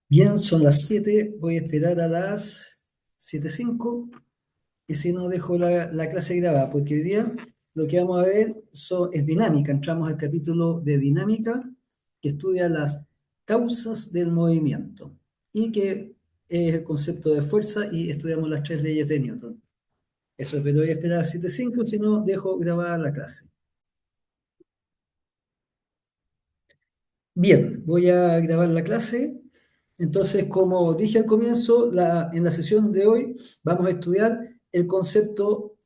Bien, son las 7, voy a esperar a las 7:05 y si no dejo la clase grabada, porque hoy día lo que vamos a ver es dinámica. Entramos al capítulo de dinámica que estudia las causas del movimiento y que es el concepto de fuerza y estudiamos las tres leyes de Newton. Eso, pero voy a esperar a 7:05, si no dejo grabada la clase. Bien, voy a grabar la clase. Entonces, como dije al comienzo, en la sesión de hoy vamos a estudiar el concepto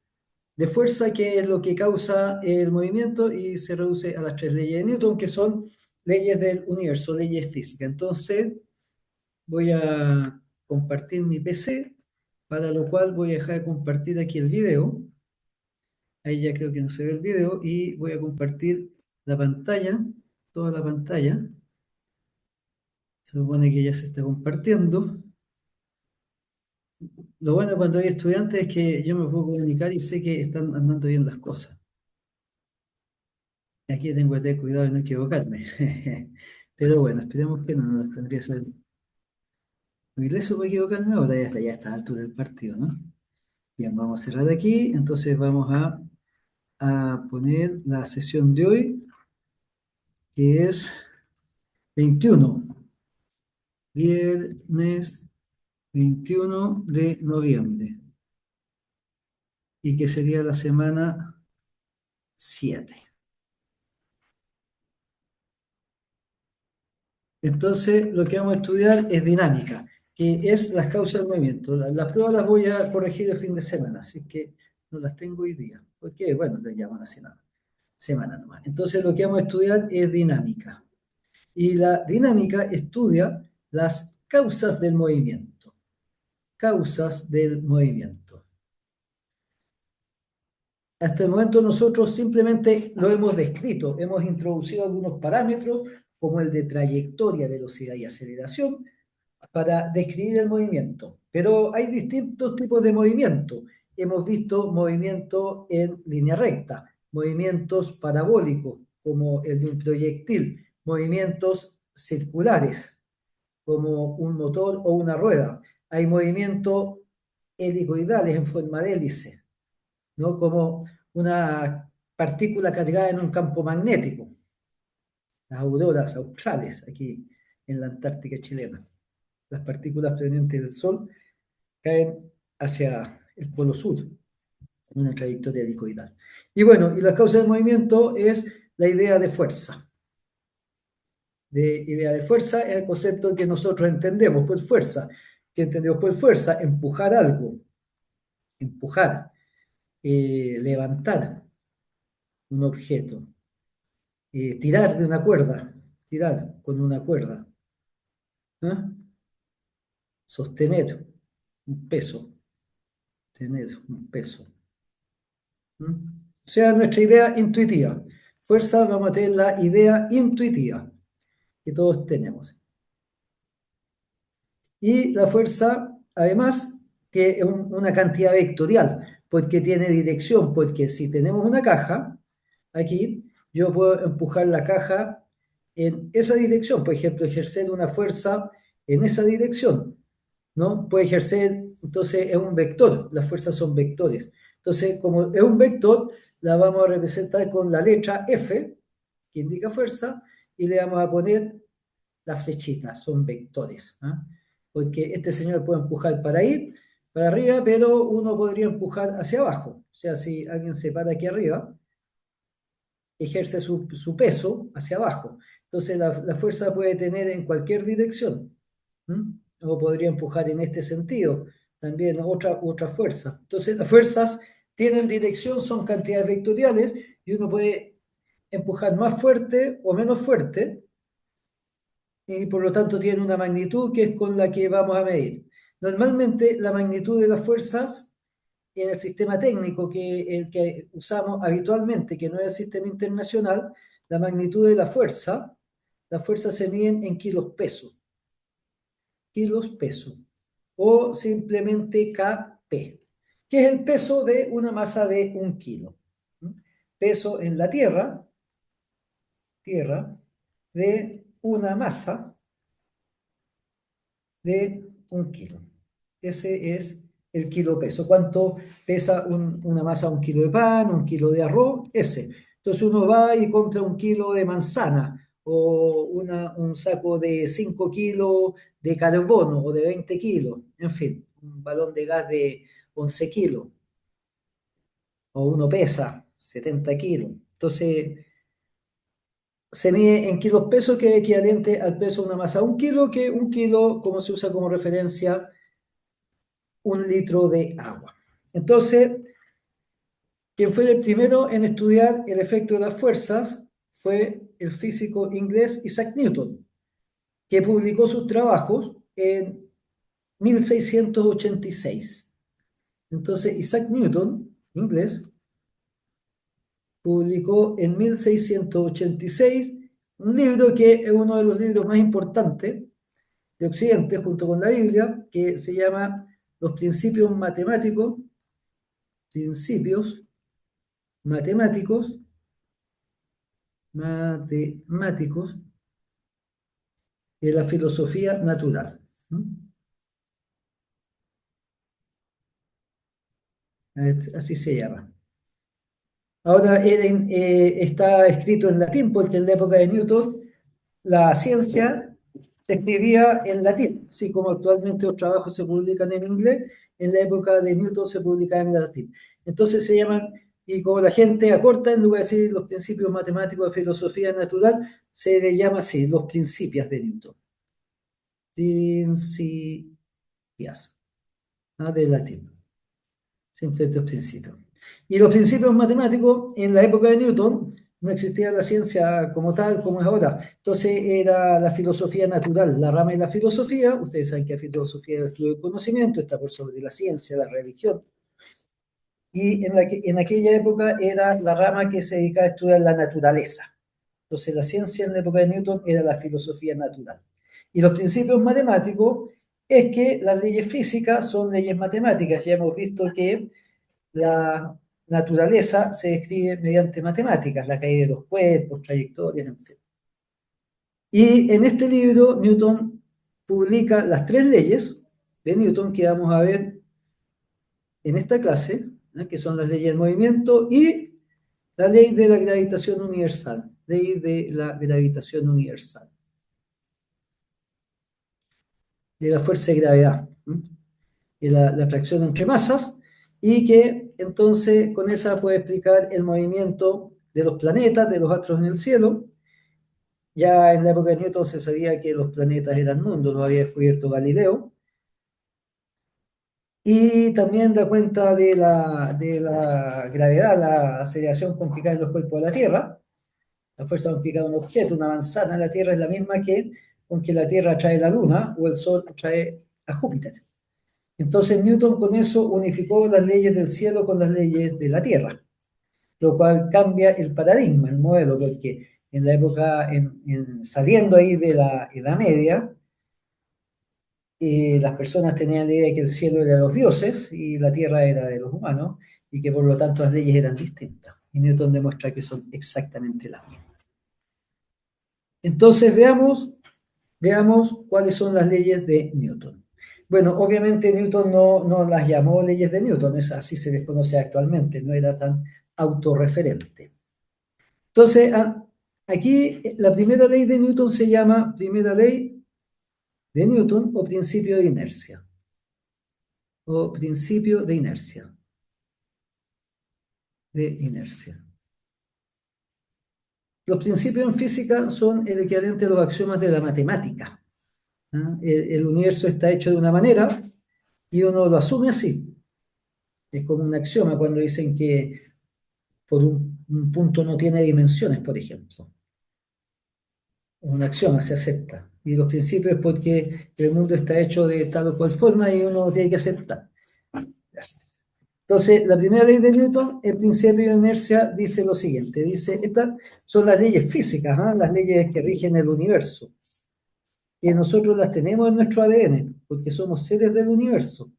de fuerza, que es lo que causa el movimiento y se reduce a las tres leyes de Newton, que son leyes del universo, leyes físicas. Entonces, voy a compartir mi PC, para lo cual voy a dejar de compartir aquí el video. Ahí ya creo que no se ve el video y voy a compartir la pantalla, toda la pantalla. Se supone que ya se está compartiendo. Lo bueno cuando hay estudiantes es que yo me puedo comunicar y sé que están andando bien las cosas. Aquí tengo que tener cuidado de no equivocarme. Pero bueno, esperemos que no nos tendría que ser muy leso para equivocarme. Ahora ya está a la altura del partido, ¿no? Bien, vamos a cerrar aquí. Entonces vamos a poner la sesión de hoy, que es 21, viernes 21 de noviembre, y que sería la semana 7. Entonces, lo que vamos a estudiar es dinámica, que es las causas del movimiento. Las pruebas las voy a corregir el fin de semana, así que no las tengo hoy día, porque, bueno, te llaman así nada, semana nomás. Entonces, lo que vamos a estudiar es dinámica. Y la dinámica estudia las causas del movimiento. Causas del movimiento. Hasta el momento nosotros simplemente lo hemos descrito, hemos introducido algunos parámetros como el de trayectoria, velocidad y aceleración, para describir el movimiento. Pero hay distintos tipos de movimiento. Hemos visto movimiento en línea recta, movimientos parabólicos, como el de un proyectil, movimientos circulares, como un motor o una rueda. Hay movimientos helicoidales en forma de hélice, ¿no? Como una partícula cargada en un campo magnético, las auroras australes aquí en la Antártica chilena. Las partículas provenientes del Sol caen hacia el polo sur, en una trayectoria helicoidal. Y bueno, y la causa del movimiento es la idea de fuerza. Idea de fuerza es el concepto que nosotros entendemos por fuerza. ¿Qué entendemos por fuerza? Empujar algo, empujar, levantar un objeto, tirar de una cuerda, tirar con una cuerda, ¿eh? Sostener un peso, tener un peso. ¿Mm? O sea, nuestra idea intuitiva. Fuerza, vamos a tener la idea intuitiva que todos tenemos. Y la fuerza, además, que es una cantidad vectorial, porque tiene dirección, porque si tenemos una caja, aquí, yo puedo empujar la caja en esa dirección, por ejemplo, ejercer una fuerza en esa dirección, ¿no? Puede ejercer, entonces es un vector, las fuerzas son vectores. Entonces, como es un vector, la vamos a representar con la letra F, que indica fuerza, y le vamos a poner las flechitas, son vectores, ¿eh? Porque este señor puede empujar para ahí, para arriba, pero uno podría empujar hacia abajo. O sea, si alguien se para aquí arriba, ejerce su peso hacia abajo. Entonces la fuerza puede tener en cualquier dirección. ¿Mm? O podría empujar en este sentido, también otra fuerza. Entonces las fuerzas tienen dirección, son cantidades vectoriales y uno puede empujar más fuerte o menos fuerte y por lo tanto tiene una magnitud que es con la que vamos a medir. Normalmente la magnitud de las fuerzas en el sistema técnico, que el que usamos habitualmente, que no es el sistema internacional, la magnitud de la fuerza se miden en kilos peso, o simplemente kp, que es el peso de una masa de 1 kilo. Peso en la tierra de una masa de 1 kilo. Ese es el kilo peso. ¿Cuánto pesa una masa, 1 kilo de pan, 1 kilo de arroz? Ese. Entonces uno va y compra 1 kilo de manzana o un saco de 5 kilos de carbono o de 20 kilos, en fin, un balón de gas de 11 kilos o uno pesa 70 kilos. Entonces se mide en kilos pesos, que es equivalente al peso de una masa 1 kilo, que 1 kilo, como se usa como referencia, 1 litro de agua. Entonces, quien fue el primero en estudiar el efecto de las fuerzas fue el físico inglés Isaac Newton, que publicó sus trabajos en 1686. Entonces, Isaac Newton, inglés, publicó en 1686 un libro que es uno de los libros más importantes de Occidente, junto con la Biblia, que se llama Los Principios Matemáticos de la Filosofía Natural. Así se llama. Ahora está escrito en latín, porque en la época de Newton la ciencia se escribía en latín, así como actualmente los trabajos se publican en inglés, en la época de Newton se publicaba en latín. Entonces se llaman, y como la gente acorta, en lugar de decir los principios matemáticos de filosofía natural, se le llama así, los principios de Newton. Principias, de latín. Siempre estos principios. Y los principios matemáticos, en la época de Newton, no existía la ciencia como tal, como es ahora. Entonces era la filosofía natural, la rama de la filosofía. Ustedes saben que la filosofía es el estudio del conocimiento, está por sobre la ciencia, la religión. Y en aquella época era la rama que se dedicaba a estudiar la naturaleza. Entonces la ciencia en la época de Newton era la filosofía natural. Y los principios matemáticos es que las leyes físicas son leyes matemáticas. Ya hemos visto que la naturaleza se describe mediante matemáticas, la caída de los cuerpos, trayectorias, en fin. Y en este libro Newton publica las 3 leyes de Newton que vamos a ver en esta clase, que son las leyes del movimiento y la ley de la gravitación universal, ley de la gravitación universal, de la fuerza de gravedad, de la atracción entre masas, y que entonces con esa puede explicar el movimiento de los planetas, de los astros en el cielo. Ya en la época de Newton se sabía que los planetas eran mundos, lo había descubierto Galileo. Y también da cuenta de la gravedad, la aceleración con que caen los cuerpos de la Tierra, la fuerza con que cae un objeto, una manzana en la Tierra es la misma que con que la Tierra atrae la Luna o el Sol atrae a Júpiter. Entonces Newton con eso unificó las leyes del cielo con las leyes de la Tierra, lo cual cambia el paradigma, el modelo, porque en la época, saliendo ahí de la Edad Media, las personas tenían la idea de que el cielo era de los dioses y la tierra era de los humanos, y que por lo tanto las leyes eran distintas. Y Newton demuestra que son exactamente las mismas. Entonces veamos cuáles son las leyes de Newton. Bueno, obviamente Newton no las llamó leyes de Newton, así se les conoce actualmente, no era tan autorreferente. Entonces, aquí la primera ley de Newton se llama primera ley de Newton o principio de inercia. O principio de inercia. Los principios en física son el equivalente a los axiomas de la matemática. El universo está hecho de una manera y uno lo asume así. Es como un axioma cuando dicen que por un punto no tiene dimensiones, por ejemplo. Un axioma se acepta. Y los principios es porque el mundo está hecho de tal o cual forma y uno tiene que aceptar. Entonces, la primera ley de Newton, el principio de inercia, dice lo siguiente. Dice, estas son las leyes físicas, las leyes que rigen el universo. Y nosotros las tenemos en nuestro ADN, porque somos seres del universo.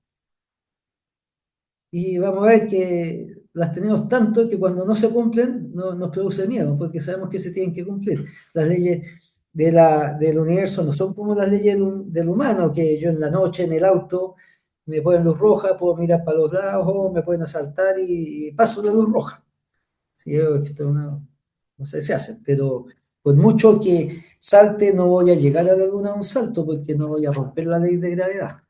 Y vamos a ver que las tenemos tanto que cuando no se cumplen nos produce miedo, porque sabemos que se tienen que cumplir. Las leyes del universo no son como las leyes del humano, que yo en la noche en el auto me ponen luz roja, puedo mirar para los lados, o me pueden asaltar y paso la luz roja. Sí, esto no sé si se hace, pero por mucho que salte no voy a llegar a la luna a un salto porque no voy a romper la ley de gravedad.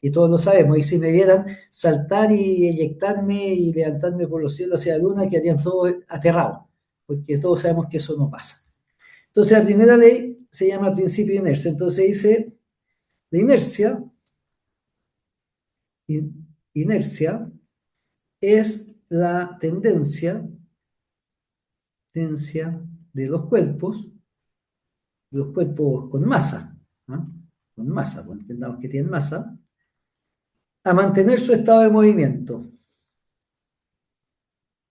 Y todos lo sabemos, y si me vieran saltar y eyectarme y levantarme por los cielos hacia la luna, quedarían todos aterrados, porque todos sabemos que eso no pasa. Entonces, la primera ley se llama principio de inercia. Entonces dice, la inercia es la tendencia de los cuerpos con masa, ¿no? Con masa, pues entendamos que tienen masa, a mantener su estado de movimiento,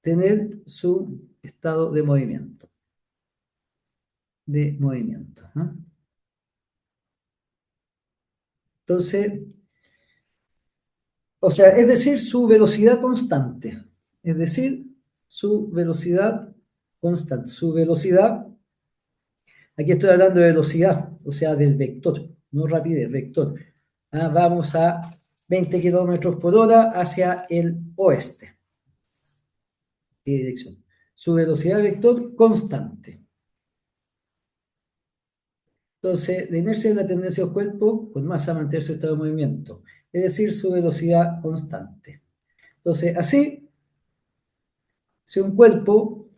tener su estado de movimiento, ¿no? Entonces, o sea, es decir, su velocidad constante, es decir, su velocidad constante, su velocidad, aquí estoy hablando de velocidad, o sea, del vector, no rapidez, vector. Vamos a 20 kilómetros por hora hacia el oeste. ¿Qué dirección? Su velocidad vector constante. Entonces, la inercia es la tendencia del cuerpo con masa a mantener su estado de movimiento, es decir, su velocidad constante. Entonces, así, si un cuerpo,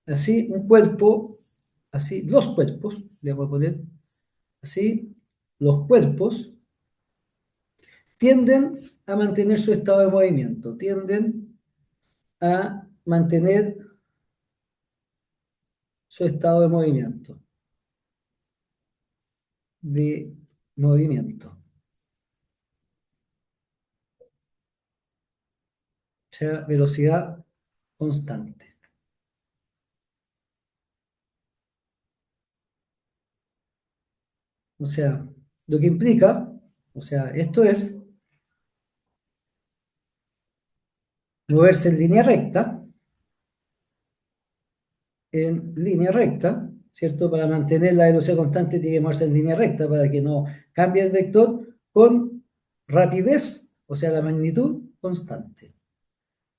así, los cuerpos, le voy a poner así, los cuerpos tienden a mantener su estado de movimiento, tienden a mantener su estado de movimiento, de movimiento, o sea, velocidad constante. O sea, lo que implica, o sea, esto es moverse en línea recta, ¿cierto? Para mantener la velocidad constante tiene que moverse en línea recta para que no cambie el vector con rapidez, o sea, la magnitud constante.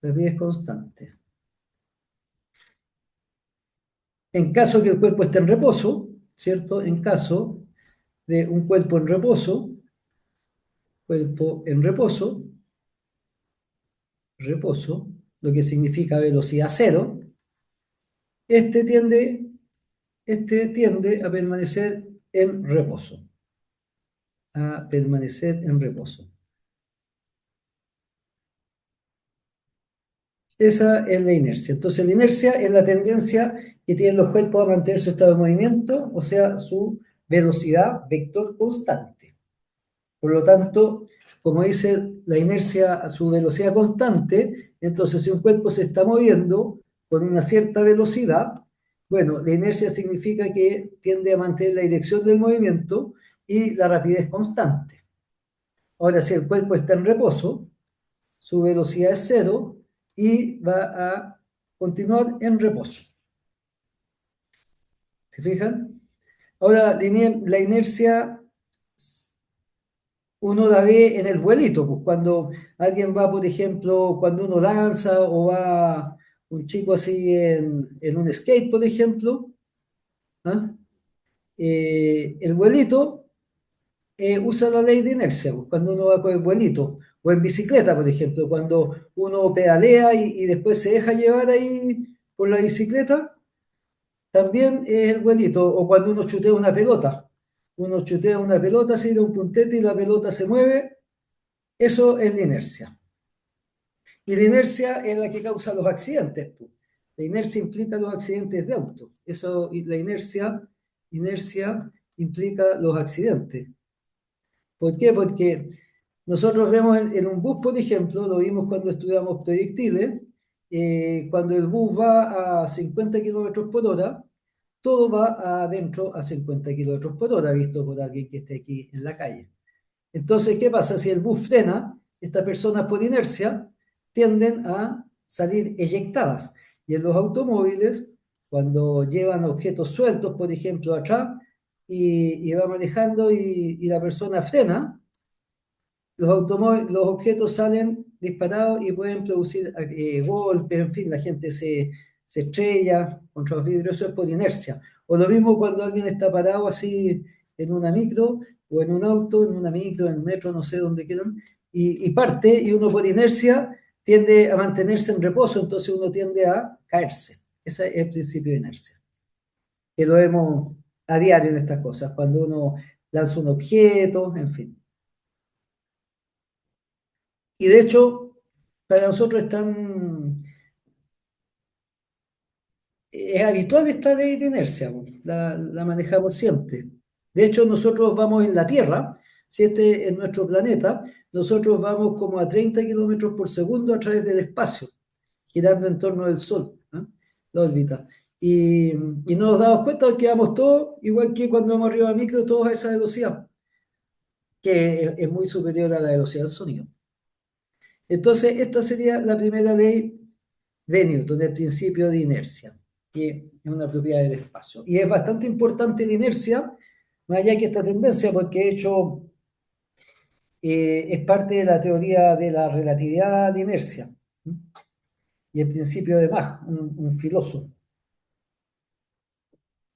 Rapidez constante. En caso que el cuerpo esté en reposo, ¿cierto? En caso de un cuerpo en reposo, lo que significa velocidad cero, este tiende, este tiende a permanecer en reposo. A permanecer en reposo. Esa es la inercia. Entonces, la inercia es la tendencia que tienen los cuerpos a mantener su estado de movimiento, o sea, su velocidad vector constante. Por lo tanto, como dice la inercia a su velocidad constante, entonces si un cuerpo se está moviendo con una cierta velocidad, bueno, la inercia significa que tiende a mantener la dirección del movimiento y la rapidez constante. Ahora, si el cuerpo está en reposo, su velocidad es cero y va a continuar en reposo. ¿Se fijan? Ahora, la inercia uno la ve en el vuelito, pues cuando alguien va, por ejemplo, cuando uno lanza o va un chico así en un skate, por ejemplo, ¿ah? El vuelito usa la ley de inercia, pues, cuando uno va con el vuelito, o en bicicleta, por ejemplo, cuando uno pedalea y después se deja llevar ahí por la bicicleta, también es el vuelito, o cuando uno chutea una pelota así de un puntete y la pelota se mueve, eso es la inercia. Y la inercia es la que causa los accidentes, pues. La inercia implica los accidentes de auto. Eso, la inercia implica los accidentes. ¿Por qué? Porque nosotros vemos en un bus, por ejemplo, lo vimos cuando estudiamos proyectiles, cuando el bus va a 50 kilómetros por hora, todo va adentro a 50 kilómetros por hora, visto por alguien que esté aquí en la calle. Entonces, ¿qué pasa? Si el bus frena, estas personas por inercia tienden a salir eyectadas. Y en los automóviles, cuando llevan objetos sueltos, por ejemplo, atrás, y va manejando y la persona frena, los objetos salen disparados y pueden producir golpes, en fin, la gente se estrella contra los vidrios, eso es por inercia. O lo mismo cuando alguien está parado así en una micro o en un auto, en una micro, en un metro, no sé dónde quieran, y parte y uno por inercia tiende a mantenerse en reposo, entonces uno tiende a caerse. Ese es el principio de inercia, que lo vemos a diario en estas cosas, cuando uno lanza un objeto, en fin. Y de hecho, para nosotros es habitual esta ley de inercia, po. La manejamos siempre. De hecho, nosotros vamos en la Tierra, si este es nuestro planeta, nosotros vamos como a 30 kilómetros por segundo a través del espacio, girando en torno del Sol, ¿ah? La órbita. Y no nos damos cuenta de que vamos todos, igual que cuando vamos arriba de micro, todos a esa velocidad, que es muy superior a la velocidad del sonido. Entonces, esta sería la primera ley de Newton, el principio de inercia, que es una propiedad del espacio. Y es bastante importante la inercia, más allá que esta tendencia, porque de hecho es parte de la teoría de la relatividad de inercia. Y el principio de Mach, un filósofo,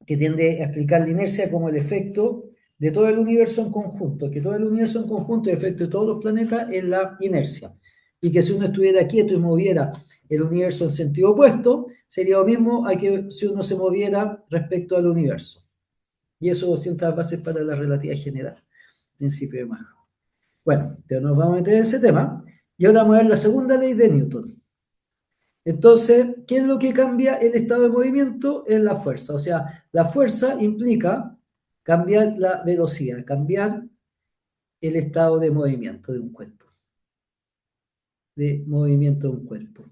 que tiende a explicar la inercia como el efecto de todo el universo en conjunto, que todo el universo en conjunto, el efecto de todos los planetas es la inercia. Y que si uno estuviera quieto y moviera el universo en sentido opuesto, sería lo mismo a que si uno se moviera respecto al universo. Y eso sienta las bases para la relatividad general, principio de Mach. Bueno, pero nos vamos a meter en ese tema. Y ahora vamos a ver la segunda ley de Newton. Entonces, ¿qué es lo que cambia el estado de movimiento? Es la fuerza. O sea, la fuerza implica cambiar la velocidad, cambiar el estado de movimiento de un cuerpo. De movimiento de un cuerpo.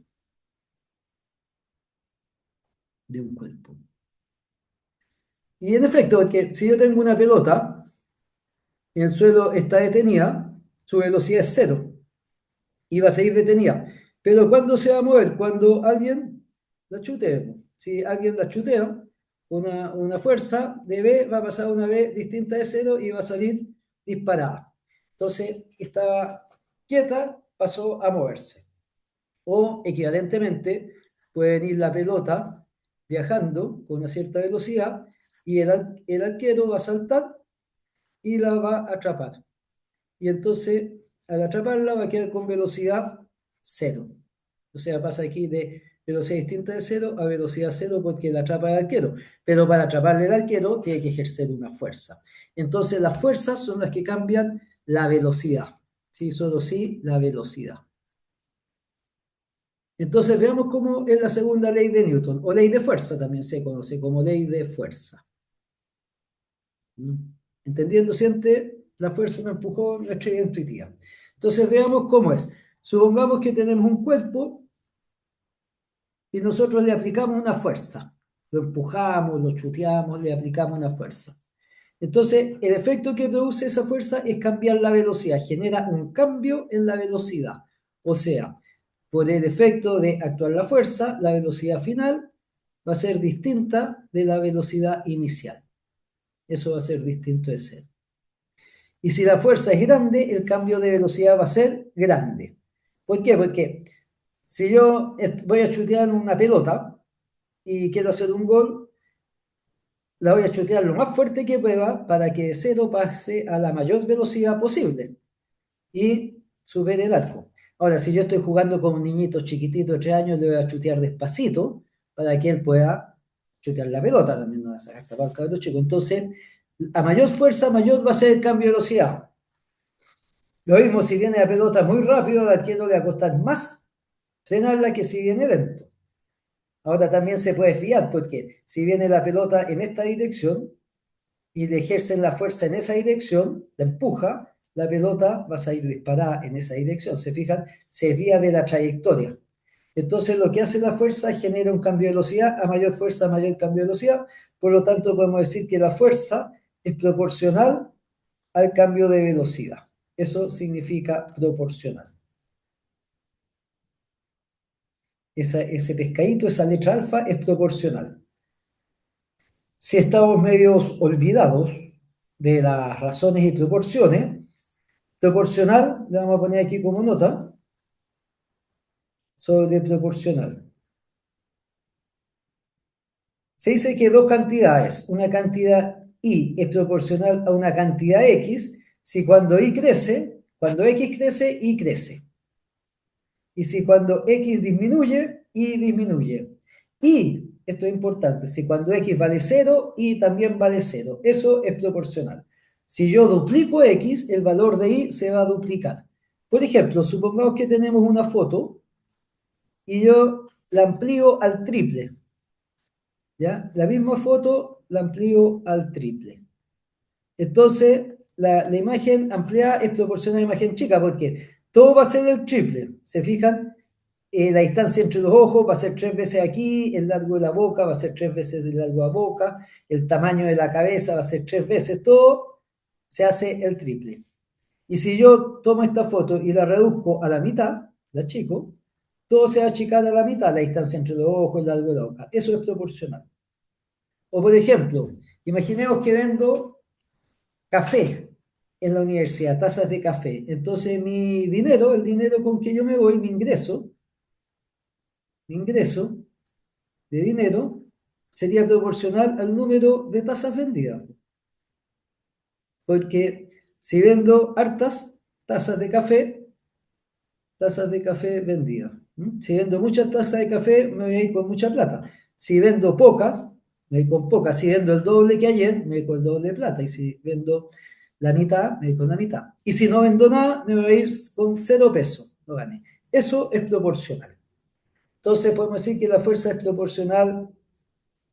De un cuerpo. Y en efecto, porque si yo tengo una pelota y el suelo está detenida, su velocidad es cero y va a seguir detenida. Pero ¿cuándo se va a mover? Cuando alguien la chutee. Si alguien la chutea, una fuerza de B va a pasar a una B distinta de cero y va a salir disparada. Entonces, estaba quieta, pasó a moverse. O equivalentemente, puede venir la pelota viajando con una cierta velocidad y el arquero va a saltar y la va a atrapar. Y entonces, al atraparla, va a quedar con velocidad cero. O sea, pasa aquí de velocidad distinta de cero a velocidad cero porque la atrapa el arquero. Pero para atraparle al arquero, tiene que ejercer una fuerza. Entonces, las fuerzas son las que cambian la velocidad. Sí, solo sí, la velocidad. Entonces, veamos cómo es la segunda ley de Newton, o ley de fuerza también se conoce como ley de fuerza. Entendiendo siempre la fuerza, un empujón, nuestra idea intuitiva. Entonces veamos cómo es. Supongamos que tenemos un cuerpo y nosotros le aplicamos una fuerza. Lo empujamos, lo chuteamos, le aplicamos una fuerza. Entonces, el efecto que produce esa fuerza es cambiar la velocidad, genera un cambio en la velocidad. O sea, por el efecto de actuar la fuerza, la velocidad final va a ser distinta de la velocidad inicial. Eso va a ser distinto de cero. Y si la fuerza es grande, el cambio de velocidad va a ser grande. ¿Por qué? Porque si yo voy a chutear una pelota y quiero hacer un gol, la voy a chutear lo más fuerte que pueda para que de cero pase a la mayor velocidad posible y supere el arco. Ahora, si yo estoy jugando con un niñito chiquitito de 3 años, le voy a chutear despacito para que él pueda chutear la pelota. También no va a sacar tapar el cabrón chico. Entonces, a mayor fuerza, mayor va a ser el cambio de velocidad. Lo mismo si viene la pelota muy rápido, al arquero le va a costar más frenarla que si viene lento. Ahora también se puede fiar, porque si viene la pelota en esta dirección y le ejercen la fuerza en esa dirección, la empuja, la pelota va a salir disparada en esa dirección. ¿Se fijan? Se desvía de la trayectoria. Entonces lo que hace la fuerza genera un cambio de velocidad, a mayor fuerza, mayor cambio de velocidad. Por lo tanto, podemos decir que la fuerza es proporcional al cambio de velocidad. Eso significa proporcional. Ese pescadito, esa letra alfa, es proporcional. Si estamos medios olvidados de las razones y proporciones, proporcional, le vamos a poner aquí como nota, sobre proporcional. Se dice que dos cantidades, una cantidad y es proporcional a una cantidad x, si cuando y crece, cuando x crece, y crece. Y si cuando x disminuye, y disminuye. Y, esto es importante, si cuando x vale 0, y también vale 0. Eso es proporcional. Si yo duplico x, el valor de y se va a duplicar. Por ejemplo, supongamos que tenemos una foto y yo la amplío al triple. ¿Ya? La misma foto la amplío al triple. Entonces, la imagen ampliada es proporcional a la imagen chica, porque todo va a ser el triple. ¿Se fijan? La distancia entre los ojos va a ser 3 veces aquí, el largo de la boca va a ser 3 veces el largo de la boca, el tamaño de la cabeza va a ser 3 veces, todo se hace el triple. Y si yo tomo esta foto y la reduzco a la mitad, la chico, todo se va a achicar a la mitad, la distancia entre los ojos, el largo de la boca. Eso es proporcional. O por ejemplo, imaginemos que vendo café en la universidad, tazas de café. Entonces mi dinero, el dinero con que yo me voy, mi ingreso de dinero sería proporcional al número de tazas vendidas. Porque si vendo hartas tazas de café vendidas. Si vendo muchas tazas de café, me voy a ir con mucha plata. Si vendo pocas, me voy con pocas. Si vendo el doble que ayer, me voy con el doble de plata. Y si vendo la mitad, me voy con la mitad. Y si no vendo nada, me voy a ir con 0 pesos. No gané. Eso es proporcional. Entonces podemos decir que la fuerza es proporcional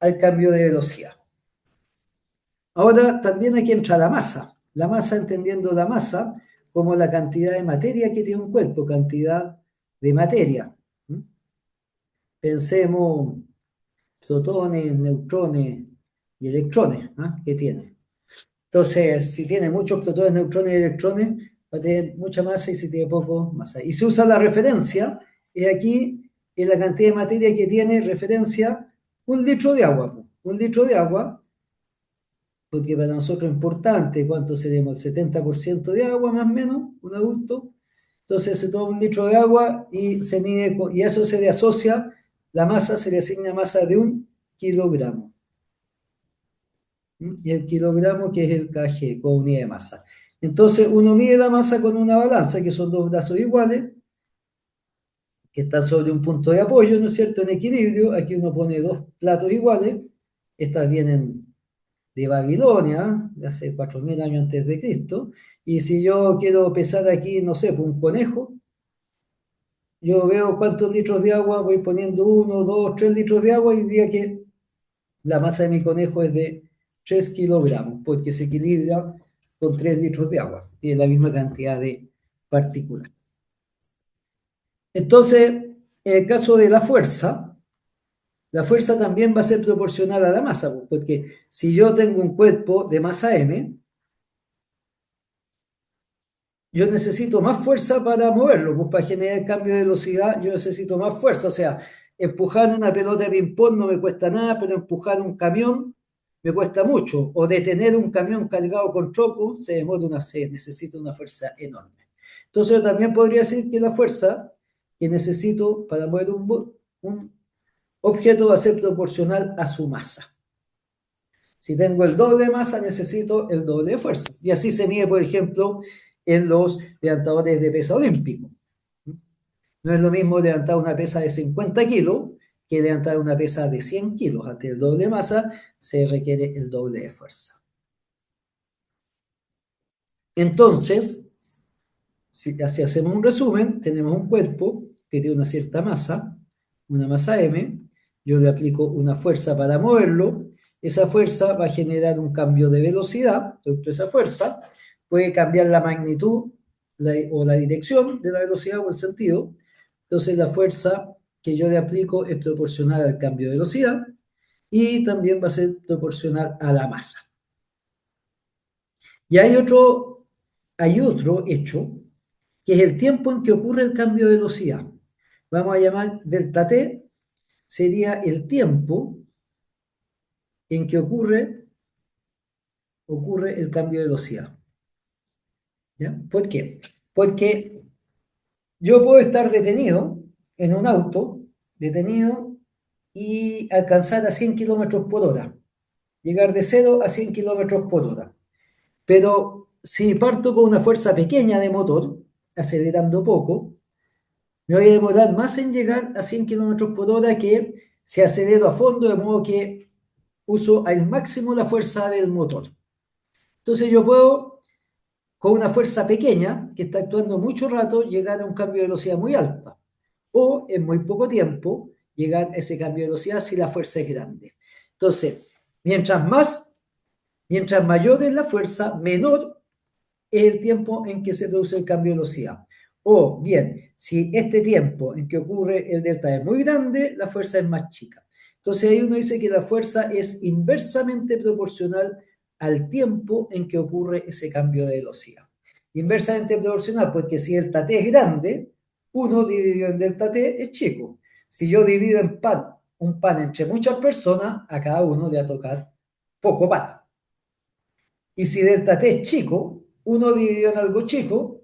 al cambio de velocidad. Ahora también aquí entra la masa. La masa, entendiendo la masa como la cantidad de materia que tiene un cuerpo, cantidad de materia. Pensemos protones, neutrones y electrones, que tiene. Entonces, si tiene muchos protones, neutrones y electrones, va a tener mucha masa, y si tiene poco, masa. Y se usa la referencia, y aquí es la cantidad de materia que tiene referencia 1 litro de agua. 1 litro de agua, porque para nosotros es importante cuánto seremos, el 70% de agua más o menos, un adulto. Entonces se toma 1 litro de agua y se mide, y a eso se le asocia la masa, se le asigna masa de 1 kilogramo. Y el kilogramo, que es el kg, con unidad de masa. Entonces uno mide la masa con una balanza, que son dos brazos iguales, que están sobre un punto de apoyo, ¿no es cierto?, en equilibrio. Aquí uno pone dos platos iguales. Estas vienen de Babilonia, de hace 4000 años antes de Cristo. Y si yo quiero pesar aquí, no sé, por un conejo, yo veo cuántos litros de agua, voy poniendo 1, 2, 3 litros de agua, y diría que la masa de mi conejo es de 3 kilogramos, porque se equilibra con 3 litros de agua, tiene la misma cantidad de partículas. Entonces, en el caso de la fuerza también va a ser proporcional a la masa, porque si yo tengo un cuerpo de masa m, yo necesito más fuerza para moverlo, pues para generar el cambio de velocidad yo necesito más fuerza. O sea, empujar una pelota de ping-pong no me cuesta nada, pero empujar un camión me cuesta mucho. O detener un camión cargado con troco se necesita una fuerza enorme. Entonces yo también podría decir que la fuerza que necesito para mover un objeto va a ser proporcional a su masa. Si tengo el doble de masa, necesito el doble de fuerza. Y así se mide, por ejemplo, en los levantadores de pesa olímpicos. No es lo mismo levantar una pesa de 50 kilos que levantar una pesa de 100 kilos. Ante el doble de masa se requiere el doble de fuerza. Entonces, si hacemos un resumen, tenemos un cuerpo que tiene una cierta masa, una masa M. Yo le aplico una fuerza para moverlo. Esa fuerza va a generar un cambio de velocidad. Producto de esa fuerza puede cambiar la magnitud o la dirección de la velocidad o el sentido. Entonces la fuerza que yo le aplico es proporcional al cambio de velocidad, y también va a ser proporcional a la masa. Y hay otro hecho, que es el tiempo en que ocurre el cambio de velocidad. Vamos a llamar delta t, sería el tiempo en que ocurre el cambio de velocidad. ¿Ya? ¿Por qué? Porque yo puedo estar detenido en un auto, detenido, y alcanzar a 100 kilómetros por hora, llegar de 0 a 100 kilómetros por hora. Pero si parto con una fuerza pequeña de motor, acelerando poco, me voy a demorar más en llegar a 100 kilómetros por hora que si acelero a fondo, de modo que uso al máximo la fuerza del motor. Entonces yo puedo, con una fuerza pequeña, que está actuando mucho rato, llegar a un cambio de velocidad muy alta. O en muy poco tiempo, llegar a ese cambio de velocidad si la fuerza es grande. Entonces, mientras mayor es la fuerza, menor es el tiempo en que se produce el cambio de velocidad. O bien, si este tiempo en que ocurre el delta es muy grande, la fuerza es más chica. Entonces ahí uno dice que la fuerza es inversamente proporcional al tiempo en que ocurre ese cambio de velocidad. Inversamente proporcional, porque si delta t es grande, 1 dividido en delta t es chico. Si yo divido en pan, un pan entre muchas personas, a cada uno le va a tocar poco pan. Y si delta t es chico, 1 dividido en algo chico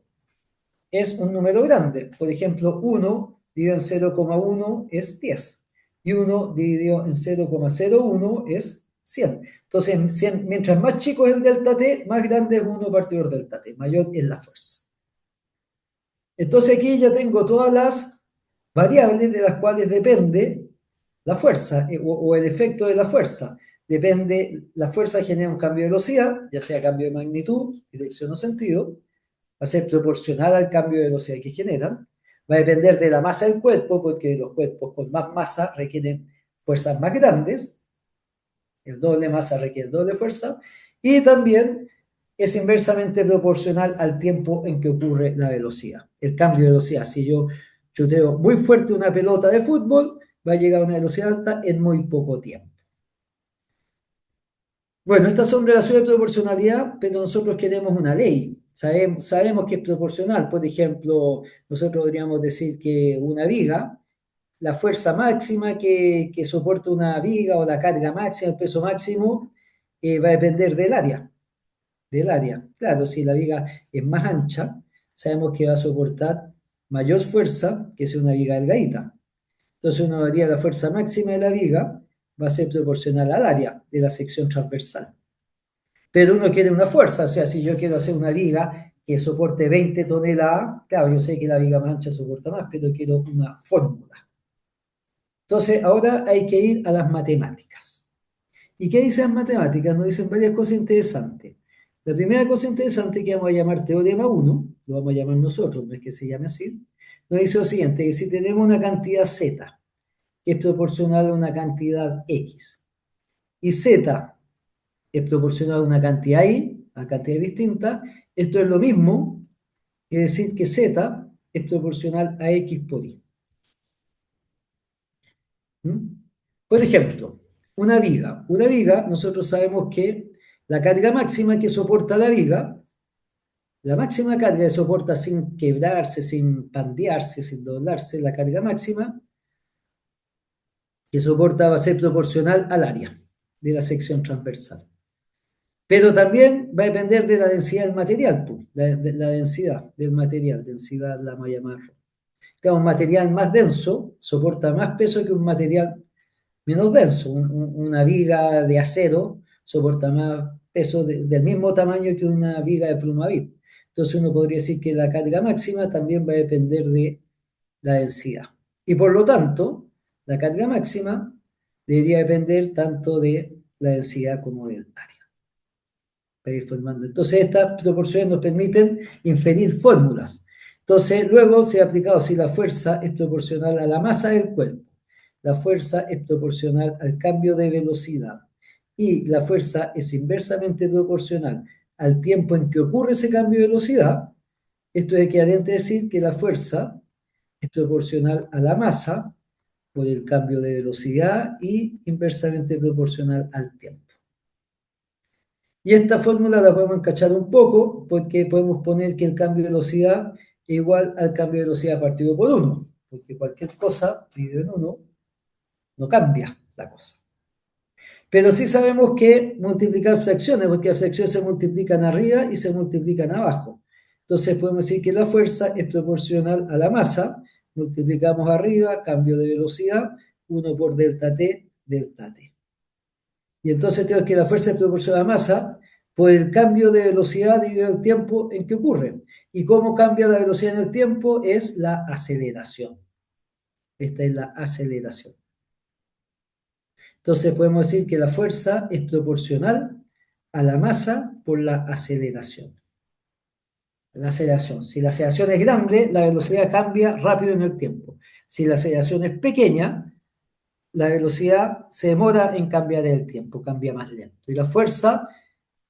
es un número grande. Por ejemplo, 1 dividido en 0,1 es 10. Y 1 dividido en 0,01 es 100. Entonces, mientras más chico es el delta t, más grande es 1 partido por delta t, mayor es la fuerza. Entonces aquí ya tengo todas las variables de las cuales depende la fuerza o el efecto de la fuerza. Depende, la fuerza genera un cambio de velocidad, ya sea cambio de magnitud, dirección o sentido, va a ser proporcional al cambio de velocidad que generan, va a depender de la masa del cuerpo, porque los cuerpos con más masa requieren fuerzas más grandes, el doble masa requiere doble fuerza, y también es inversamente proporcional al tiempo en que ocurre la velocidad. El cambio de velocidad, si yo chuteo muy fuerte una pelota de fútbol, va a llegar a una velocidad alta en muy poco tiempo. Bueno, estas son relaciones de proporcionalidad, pero nosotros queremos una ley. Sabemos que es proporcional. Por ejemplo, nosotros podríamos decir que una viga, la fuerza máxima que soporta una viga o la carga máxima, el peso máximo, va a depender del área. Del área. Claro, si la viga es más ancha, sabemos que va a soportar mayor fuerza que si una viga delgadita. Entonces uno daría la fuerza máxima de la viga, va a ser proporcional al área de la sección transversal. Pero uno quiere una fuerza, o sea, si yo quiero hacer una viga que soporte 20 toneladas, claro, yo sé que la viga más ancha soporta más, pero quiero una fórmula. Entonces, ahora hay que ir a las matemáticas. ¿Y qué dicen las matemáticas? Nos dicen varias cosas interesantes. La primera cosa interesante que vamos a llamar teorema 1, lo vamos a llamar nosotros, no es que se llame así, nos dice lo siguiente, que si tenemos una cantidad z, que es proporcional a una cantidad x, y z es proporcional a una cantidad y, a cantidad distinta, esto es lo mismo que decir que z es proporcional a x por y. ¿Mm? Por ejemplo, una viga. Una viga, nosotros sabemos que la carga máxima que soporta la viga, la máxima carga que soporta sin quebrarse, sin pandearse, sin doblarse, la carga máxima que soporta va a ser proporcional al área de la sección transversal. Pero también va a depender de la densidad del material, la densidad del material, densidad la vamos a llamar. Un material más denso soporta más peso que un material menos denso. Una viga de acero soporta más peso del mismo tamaño que una viga de plumavit. Entonces uno podría decir que la carga máxima también va a depender de la densidad. Y por lo tanto, la carga máxima debería depender tanto de la densidad como del área. Para ir formando. Entonces estas proporciones nos permiten inferir fórmulas. Entonces luego se ha aplicado si la fuerza es proporcional a la masa del cuerpo, la fuerza es proporcional al cambio de velocidad y la fuerza es inversamente proporcional al tiempo en que ocurre ese cambio de velocidad. Esto es equivalente a decir que la fuerza es proporcional a la masa por el cambio de velocidad y inversamente proporcional al tiempo. Y esta fórmula la podemos encachar un poco porque podemos poner que el cambio de velocidad es igual al cambio de velocidad partido por 1, porque cualquier cosa dividido en 1 no cambia la cosa. Pero sí sabemos que multiplicar fracciones, porque las fracciones se multiplican arriba y se multiplican abajo. Entonces podemos decir que la fuerza es proporcional a la masa. Multiplicamos arriba, cambio de velocidad, 1 por delta T, delta T. Y entonces tenemos que la fuerza es proporcional a la masa por el cambio de velocidad dividido el tiempo en que ocurre. ¿Y cómo cambia la velocidad en el tiempo? Es la aceleración. Esta es la aceleración. Entonces podemos decir que la fuerza es proporcional a la masa por la aceleración. La aceleración. Si la aceleración es grande, la velocidad cambia rápido en el tiempo. Si la aceleración es pequeña, la velocidad se demora en cambiar en el tiempo, cambia más lento. Y la fuerza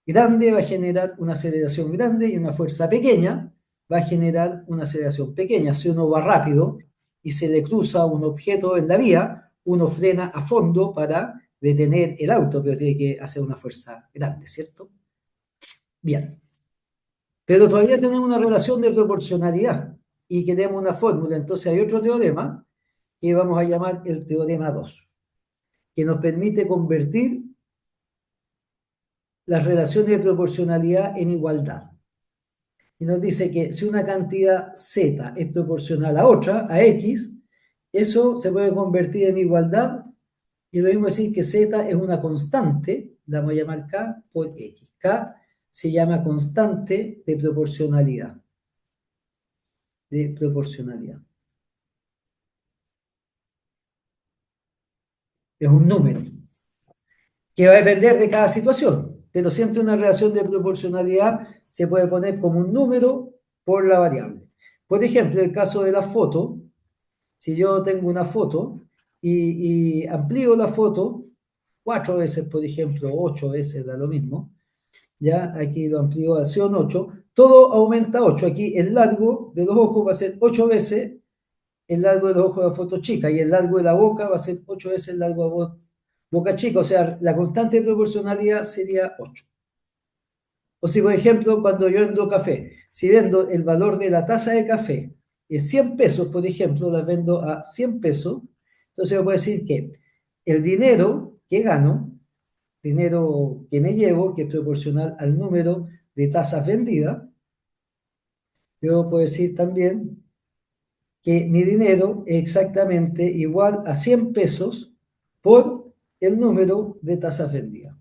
grande va a generar una aceleración grande y una fuerza pequeña va a generar una aceleración pequeña. Si uno va rápido y se le cruza un objeto en la vía, uno frena a fondo para detener el auto, pero tiene que hacer una fuerza grande, ¿cierto? Bien. Pero todavía tenemos una relación de proporcionalidad y queremos una fórmula. Entonces hay otro teorema que vamos a llamar el teorema 2, que nos permite convertir las relaciones de proporcionalidad en igualdad. Y nos dice que si una cantidad z es proporcional a otra, a x, eso se puede convertir en igualdad y lo mismo decir que z es una constante, la vamos a llamar k por x. K se llama constante de proporcionalidad. De proporcionalidad. Es un número que va a depender de cada situación, pero siempre una relación de proporcionalidad se puede poner como un número por la variable. Por ejemplo, en el caso de la foto, si yo tengo una foto y amplío la foto 4 veces, por ejemplo, 8 veces, da lo mismo, ya aquí lo amplío a 8, todo aumenta 8. Aquí el largo de los ojos va a ser 8 veces el largo de los ojos de la foto chica y el largo de la boca va a ser 8 veces el largo de la boca chica, o sea, la constante de proporcionalidad sería 8. O si, por ejemplo, cuando yo vendo café, si vendo el valor de la taza de café es 100 pesos, por ejemplo, la vendo a 100 pesos, entonces yo puedo decir que el dinero que gano, dinero que me llevo, que es proporcional al número de tazas vendidas, yo puedo decir también que mi dinero es exactamente igual a 100 pesos por el número de tazas vendidas.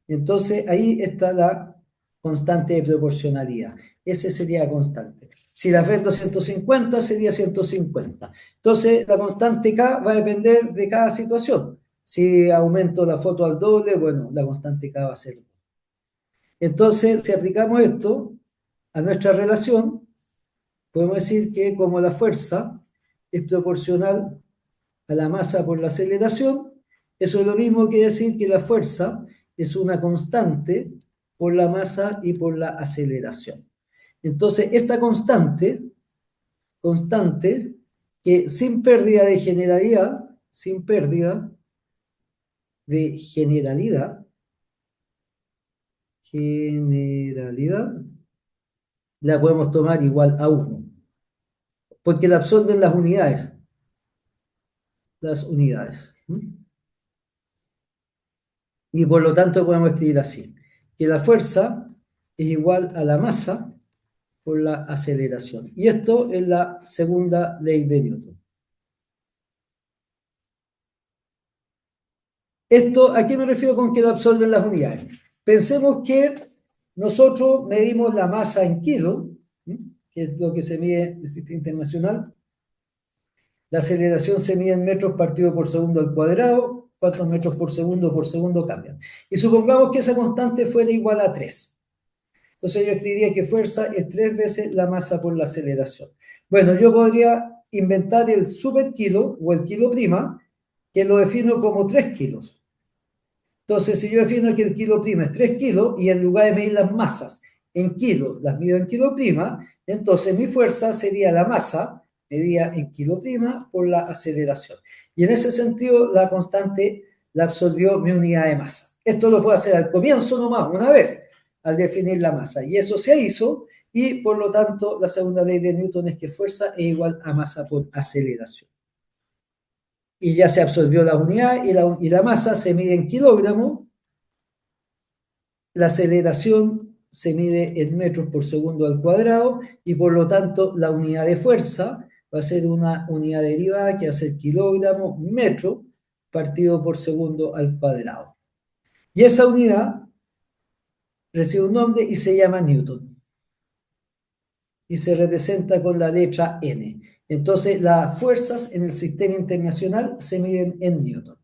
Entonces, ahí está la constante de proporcionalidad. Ese sería la constante. Si las vendo 150, sería 150. Entonces, la constante K va a depender de cada situación. Si aumento la foto al doble, bueno, la constante K va a ser. Entonces, si aplicamos esto a nuestra relación, podemos decir que como la fuerza es proporcional a la masa por la aceleración, eso es lo mismo que decir que la fuerza es una constante por la masa y por la aceleración. Entonces, esta constante que sin pérdida de generalidad, sin pérdida de generalidad, la podemos tomar igual a 1, porque la absorben las unidades. Y por lo tanto podemos escribir así, que la fuerza es igual a la masa por la aceleración. Y esto es la segunda ley de Newton. Esto, ¿a qué me refiero con que lo absorben las unidades? Pensemos que nosotros medimos la masa en kilo, que es lo que se mide en el sistema internacional. La aceleración se mide en metros partido por segundo al cuadrado. ¿Cuántos metros por segundo cambian? Y supongamos que esa constante fuera igual a 3. Entonces yo escribiría que fuerza es 3 veces la masa por la aceleración. Bueno, yo podría inventar el superkilo o el kilo prima, que lo defino como 3 kilos. Entonces, si yo defino que el kilo prima es 3 kilos y en lugar de medir las masas en kilos, las mido en kilo prima, entonces mi fuerza sería la masa medida en kilo prima por la aceleración. Y en ese sentido, la constante la absorbió mi unidad de masa. Esto lo puedo hacer al comienzo nomás, una vez, al definir la masa. Y eso se hizo, y por lo tanto, la segunda ley de Newton es que fuerza es igual a masa por aceleración. y ya se absorbió la unidad y la masa se mide en kilogramos, la aceleración se mide en metros por segundo al cuadrado y por lo tanto la unidad de fuerza va a ser una unidad derivada que va a ser kilogramo metro partido por segundo al cuadrado. Y esa unidad recibe un nombre y se llama Newton. Y se representa con la letra N. Entonces, las fuerzas en el sistema internacional se miden en Newton.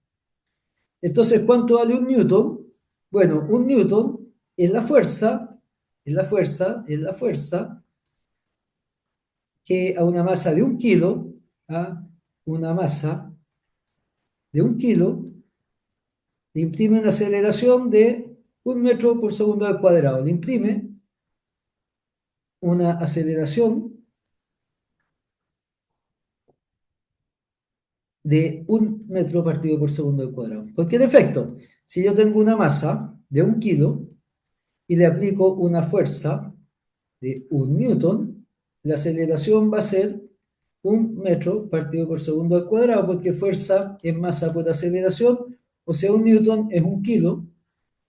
Entonces, ¿cuánto vale un Newton? Bueno, un Newton es la fuerza, que a una masa de 1 kilo, a una masa de 1 kilo, le imprime una aceleración de 1 metro por segundo al cuadrado. Le imprime una aceleración de 1 metro partido por segundo al cuadrado. Porque en efecto, si yo tengo una masa de 1 kilo y le aplico una fuerza de 1 newton, la aceleración va a ser 1 metro partido por segundo al cuadrado, porque fuerza es masa por aceleración, o sea, 1 newton es 1 kilo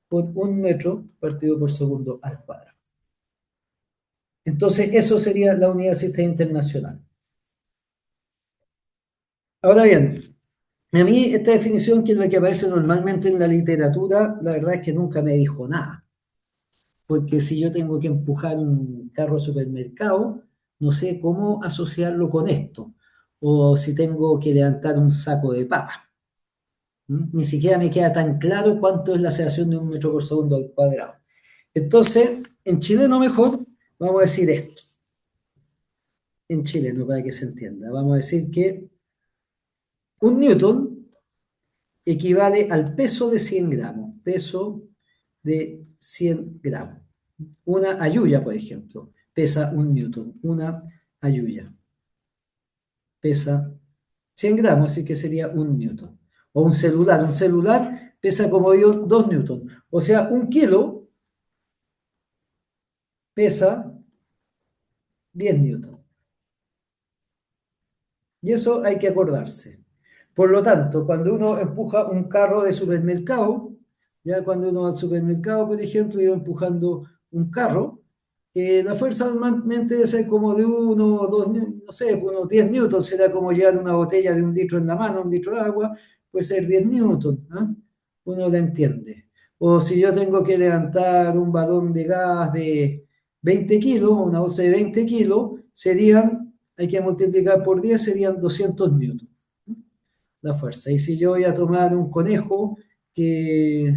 por 1 metro partido por segundo al cuadrado. Entonces, eso sería la unidad de sistema internacional. Ahora bien, a mí esta definición, que es la que aparece normalmente en la literatura, la verdad es que nunca me dijo nada. Porque si yo tengo que empujar un carro al supermercado, no sé cómo asociarlo con esto. O si tengo que levantar un saco de papas. Ni siquiera me queda tan claro cuánto es la aceleración de 1 metro por segundo al cuadrado. Entonces, en chileno mejor, vamos a decir esto. En chileno, para que se entienda. Vamos a decir que 1 newton equivale al peso de 100 gramos. Peso de 100 gramos. Una ayuya, por ejemplo, pesa 1 newton. Una ayuya pesa 100 gramos, así que sería 1 newton. O un celular pesa como digo 2 newton. O sea, 1 kilo pesa 10 newton. Y eso hay que acordarse. Por lo tanto, cuando uno empuja un carro de supermercado, ya cuando uno va al supermercado, por ejemplo, y va empujando un carro, la fuerza normalmente debe ser como de 1 o 2, no sé, unos 10 newtons, será como llevar una botella de 1 litro en la mano, 1 litro de agua, puede ser 10 newtons, ¿eh? Uno lo entiende. O si yo tengo que levantar un balón de gas de 20 kilos, una bolsa de 20 kilos, hay que multiplicar por 10, serían 200 newtons la fuerza. Y si yo voy a tomar un conejo que,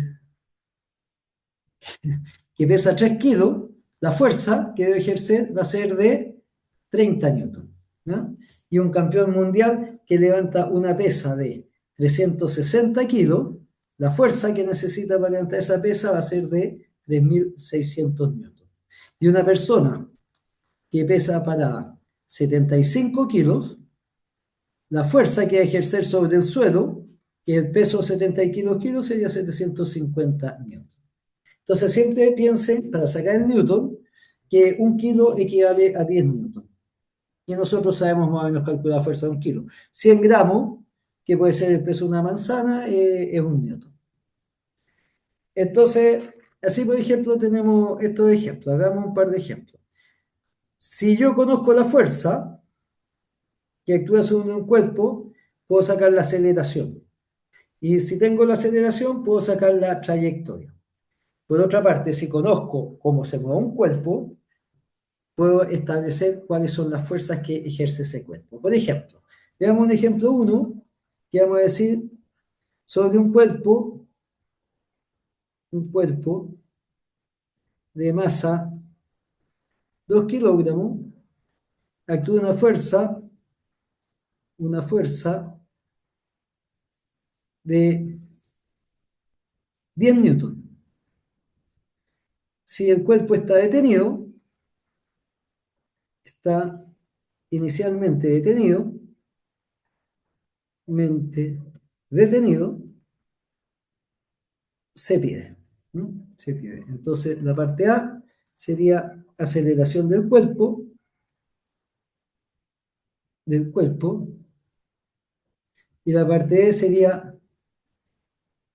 que pesa 3 kilos, la fuerza que debe ejercer va a ser de 30 newtons, ¿no? Y un campeón mundial que levanta una pesa de 360 kilos, la fuerza que necesita para levantar esa pesa va a ser de 3.600 newtons. Y una persona que pesa para 75 kilos, la fuerza que va a ejercer sobre el suelo, que el peso 70 kilos, sería 750 newtons. Entonces siempre piensen, para sacar el newton, que 1 kilo equivale a 10 newtons. Y nosotros sabemos más o menos calcular la fuerza de 1 kilo. 100 gramos, que puede ser el peso de una manzana, es 1 newton. Entonces, así por ejemplo tenemos estos ejemplos. Hagamos un par de ejemplos. Si yo conozco la fuerza que actúa sobre un cuerpo, puedo sacar la aceleración. Y si tengo la aceleración, puedo sacar la trayectoria. Por otra parte, si conozco cómo se mueve un cuerpo, puedo establecer cuáles son las fuerzas que ejerce ese cuerpo. Por ejemplo, veamos un ejemplo 1, que vamos a decir sobre un cuerpo de masa 2 kilogramos, actúa una fuerza de 10 newton. Si el cuerpo está inicialmente detenido, se pide. Se pide. Entonces, la parte A sería aceleración del cuerpo Y la parte E sería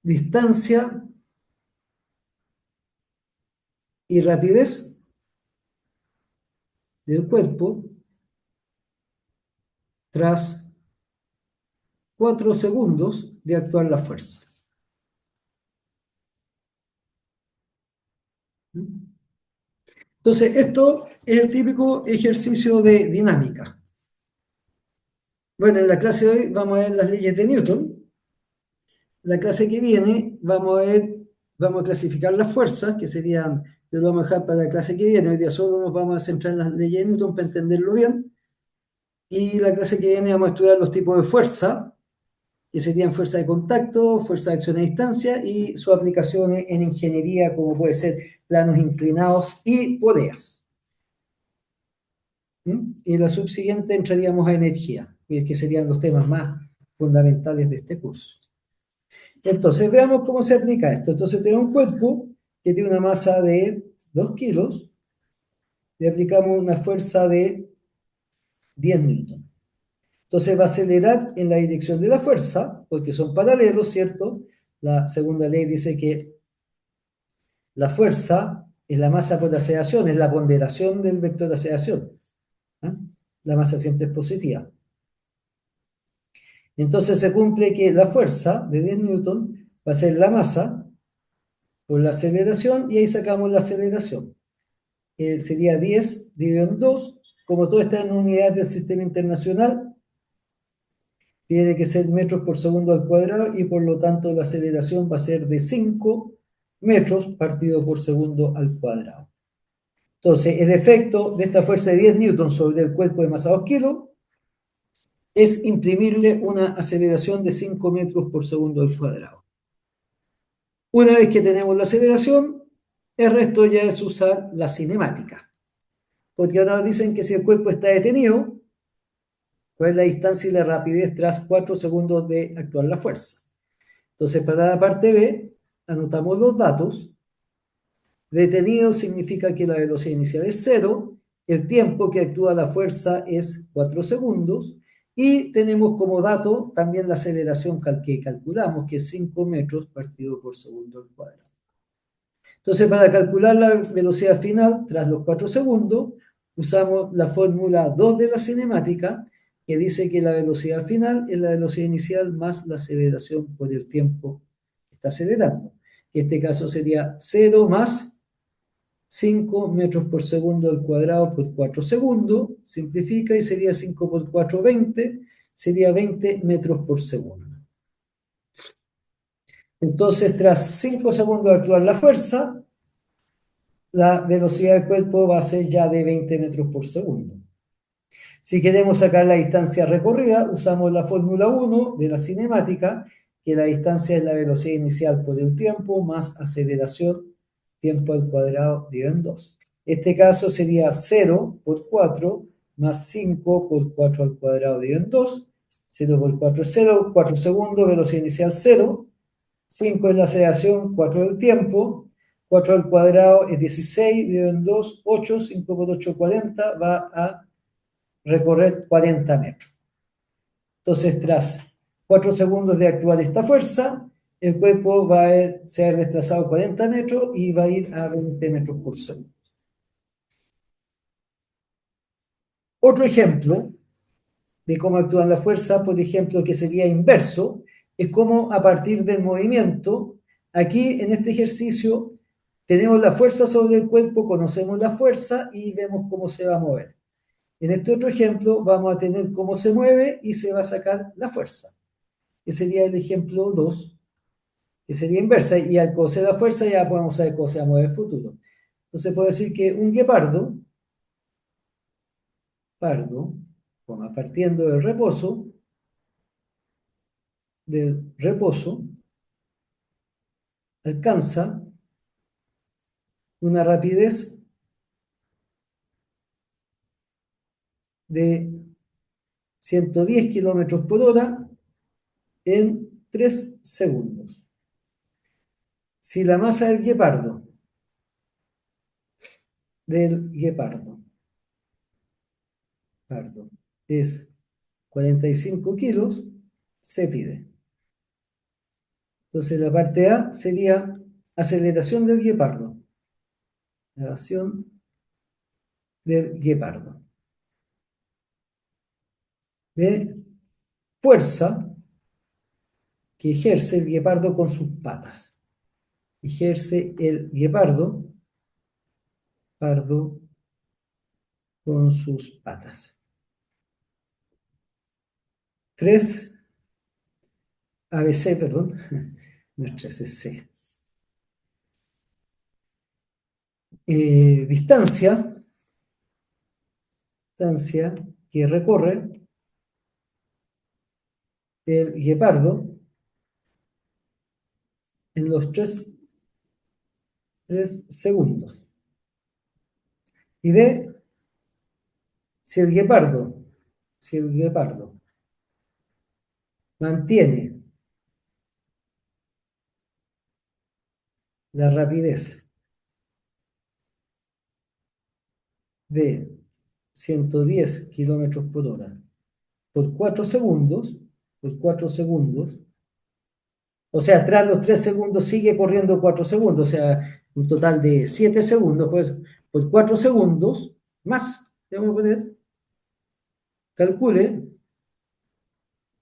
distancia y rapidez del cuerpo tras 4 segundos de actuar la fuerza. Entonces, esto es el típico ejercicio de dinámica. Bueno, en la clase de hoy vamos a ver las leyes de Newton. La clase que viene vamos a clasificar las fuerzas, que serían, yo lo vamos a dejar para la clase que viene. Hoy día solo nos vamos a centrar en las leyes de Newton para entenderlo bien. Y la clase que viene vamos a estudiar los tipos de fuerza, que serían fuerza de contacto, fuerza de acción a distancia y sus aplicaciones en ingeniería, como puede ser planos inclinados y poleas. Y en la subsiguiente entraríamos a energía, que serían los temas más fundamentales de este curso. Entonces, veamos cómo se aplica esto. Entonces, tenemos un cuerpo que tiene una masa de 2 kilos, le aplicamos una fuerza de 10 newton. Entonces, va a acelerar en la dirección de la fuerza, porque son paralelos, ¿cierto? La segunda ley dice que la fuerza es la masa por aceleración, es la ponderación del vector de aceleración. ¿Eh? La masa siempre es positiva. Entonces se cumple que la fuerza de 10 newton va a ser la masa por la aceleración y ahí sacamos la aceleración. Sería 10 dividido en 2. Como todo está en unidades del sistema internacional, tiene que ser metros por segundo al cuadrado y por lo tanto la aceleración va a ser de 5 metros partido por segundo al cuadrado. Entonces, el efecto de esta fuerza de 10 newton sobre el cuerpo de masa 2 kilos es imprimirle una aceleración de 5 metros por segundo al cuadrado. Una vez que tenemos la aceleración, el resto ya es usar la cinemática. Porque ahora nos dicen que si el cuerpo está detenido, ¿cuál es la distancia y la rapidez tras 4 segundos de actuar la fuerza? Entonces, para la parte B, anotamos los datos. Detenido significa que la velocidad inicial es 0, el tiempo que actúa la fuerza es 4 segundos, y tenemos como dato también la aceleración que calculamos, que es 5 metros partido por segundo al cuadrado. Entonces, para calcular la velocidad final tras los 4 segundos, usamos la fórmula 2 de la cinemática, que dice que la velocidad final es la velocidad inicial más la aceleración por el tiempo que está acelerando. En este caso sería 0 más 5 metros por segundo al cuadrado por 4 segundos, simplifica y sería 5 por 4, 20, sería 20 metros por segundo. Entonces, tras 5 segundos de actuar la fuerza, la velocidad del cuerpo va a ser ya de 20 metros por segundo. Si queremos sacar la distancia recorrida, usamos la fórmula 1 de la cinemática, que la distancia es la velocidad inicial por el tiempo más aceleración, tiempo al cuadrado dividido en 2. Este caso sería 0 por 4 más 5 por 4 al cuadrado dividido en 2. 0 por 4 es 0, 4 segundos, velocidad inicial 0. 5 es la aceleración, 4 el tiempo. 4 al cuadrado es 16, dividido en 2, 8, 5 por 8, 40, va a recorrer 40 metros. Entonces, tras 4 segundos de actuar esta fuerza, el cuerpo va a ser desplazado 40 metros y va a ir a 20 metros por segundo. Otro ejemplo de cómo actúa la fuerza, por ejemplo, que sería inverso, es cómo a partir del movimiento, aquí en este ejercicio, tenemos la fuerza sobre el cuerpo, conocemos la fuerza y vemos cómo se va a mover. En este otro ejemplo vamos a tener cómo se mueve y se va a sacar la fuerza, que sería el ejemplo 2, que sería inversa, y al conocer la fuerza ya podemos saber cómo se va a mover el futuro. Entonces puedo decir que un guepardo, partiendo del reposo, alcanza una rapidez de 110 kilómetros por hora en 3 segundos. Si la masa del guepardo es 45 kilos, se pide. Entonces la parte A sería aceleración del guepardo. Aceleración del guepardo. De fuerza que ejerce el guepardo con sus patas. Ejerce el guepardo pardo, con sus patas. 3, ABC, perdón, nuestra CC. Distancia que recorre el guepardo en los 3 segundos. Y D, si el guepardo mantiene la rapidez de 110 kilómetros por hora por 4 segundos, o sea, tras los 3 segundos sigue corriendo 4 segundos, o sea, un total de 7 segundos, pues por 4 segundos más, vamos a poner, calcule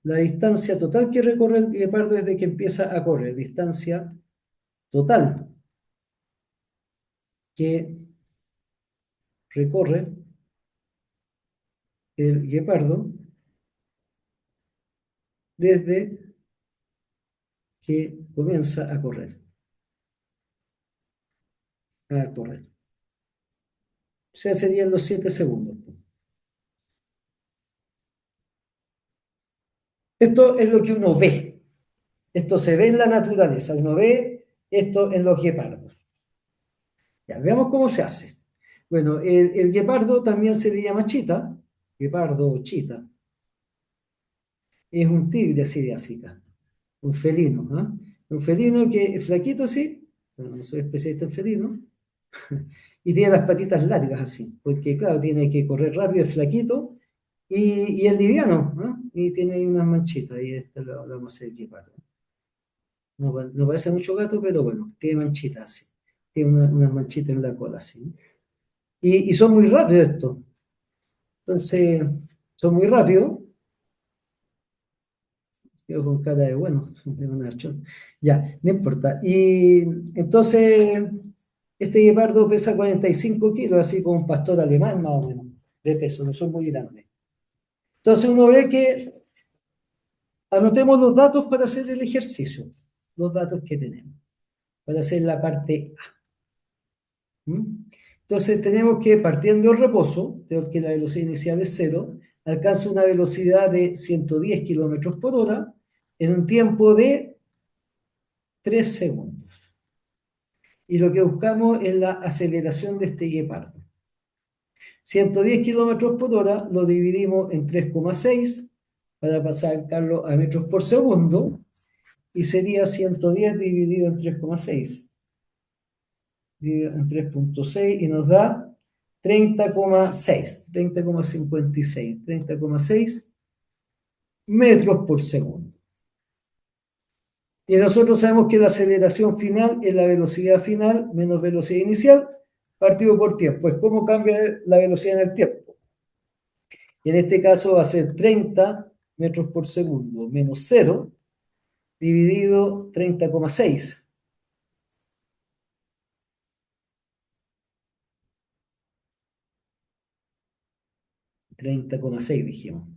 la distancia total que recorre el guepardo desde que empieza a correr, distancia total que recorre el guepardo desde que comienza a correr. O sea, serían los 7 segundos. Esto es lo que uno ve. Esto se ve en la naturaleza. Uno ve esto en los guepardos. Ya, veamos cómo se hace. Bueno, el guepardo también se le llama chita. Guepardo o chita. Es un tigre así de África. Un felino. ¿eh? Un felino que es flaquito así. Bueno, no soy especialista en felinos. Y tiene las patitas largas así. Porque, claro, tiene que correr rápido, es flaquito. Y es liviano. Y tiene ahí unas manchitas. Y esto lo vamos a hacer guepardo. No, no parece mucho gato, pero bueno, tiene manchitas así. Tiene unas manchitas en la cola así. Y son muy rápidos estos. Entonces, son muy rápidos. Quedo con cara de bueno, de una archón. Ya, no importa. Y entonces, este guepardo pesa 45 kilos, así como un pastor alemán más o menos, de peso, no son muy grandes. Entonces uno ve que anotemos los datos para hacer el ejercicio, los datos que tenemos, para hacer la parte A. Entonces tenemos que, partiendo del reposo, tenemos que la velocidad inicial es 0, alcanza una velocidad de 110 kilómetros por hora en un tiempo de 3 segundos. Y lo que buscamos es la aceleración de este guepardo. 110 kilómetros por hora lo dividimos en 3,6 para pasarlo a metros por segundo y sería 110 dividido en 3,6 en 3,6 y nos da 30,6 metros por segundo. Y nosotros sabemos que la aceleración final es la velocidad final menos velocidad inicial partido por tiempo. Pues, ¿cómo cambia la velocidad en el tiempo? Y en este caso va a ser 30 metros por segundo menos 0 dividido 30,6. 30,6 dijimos.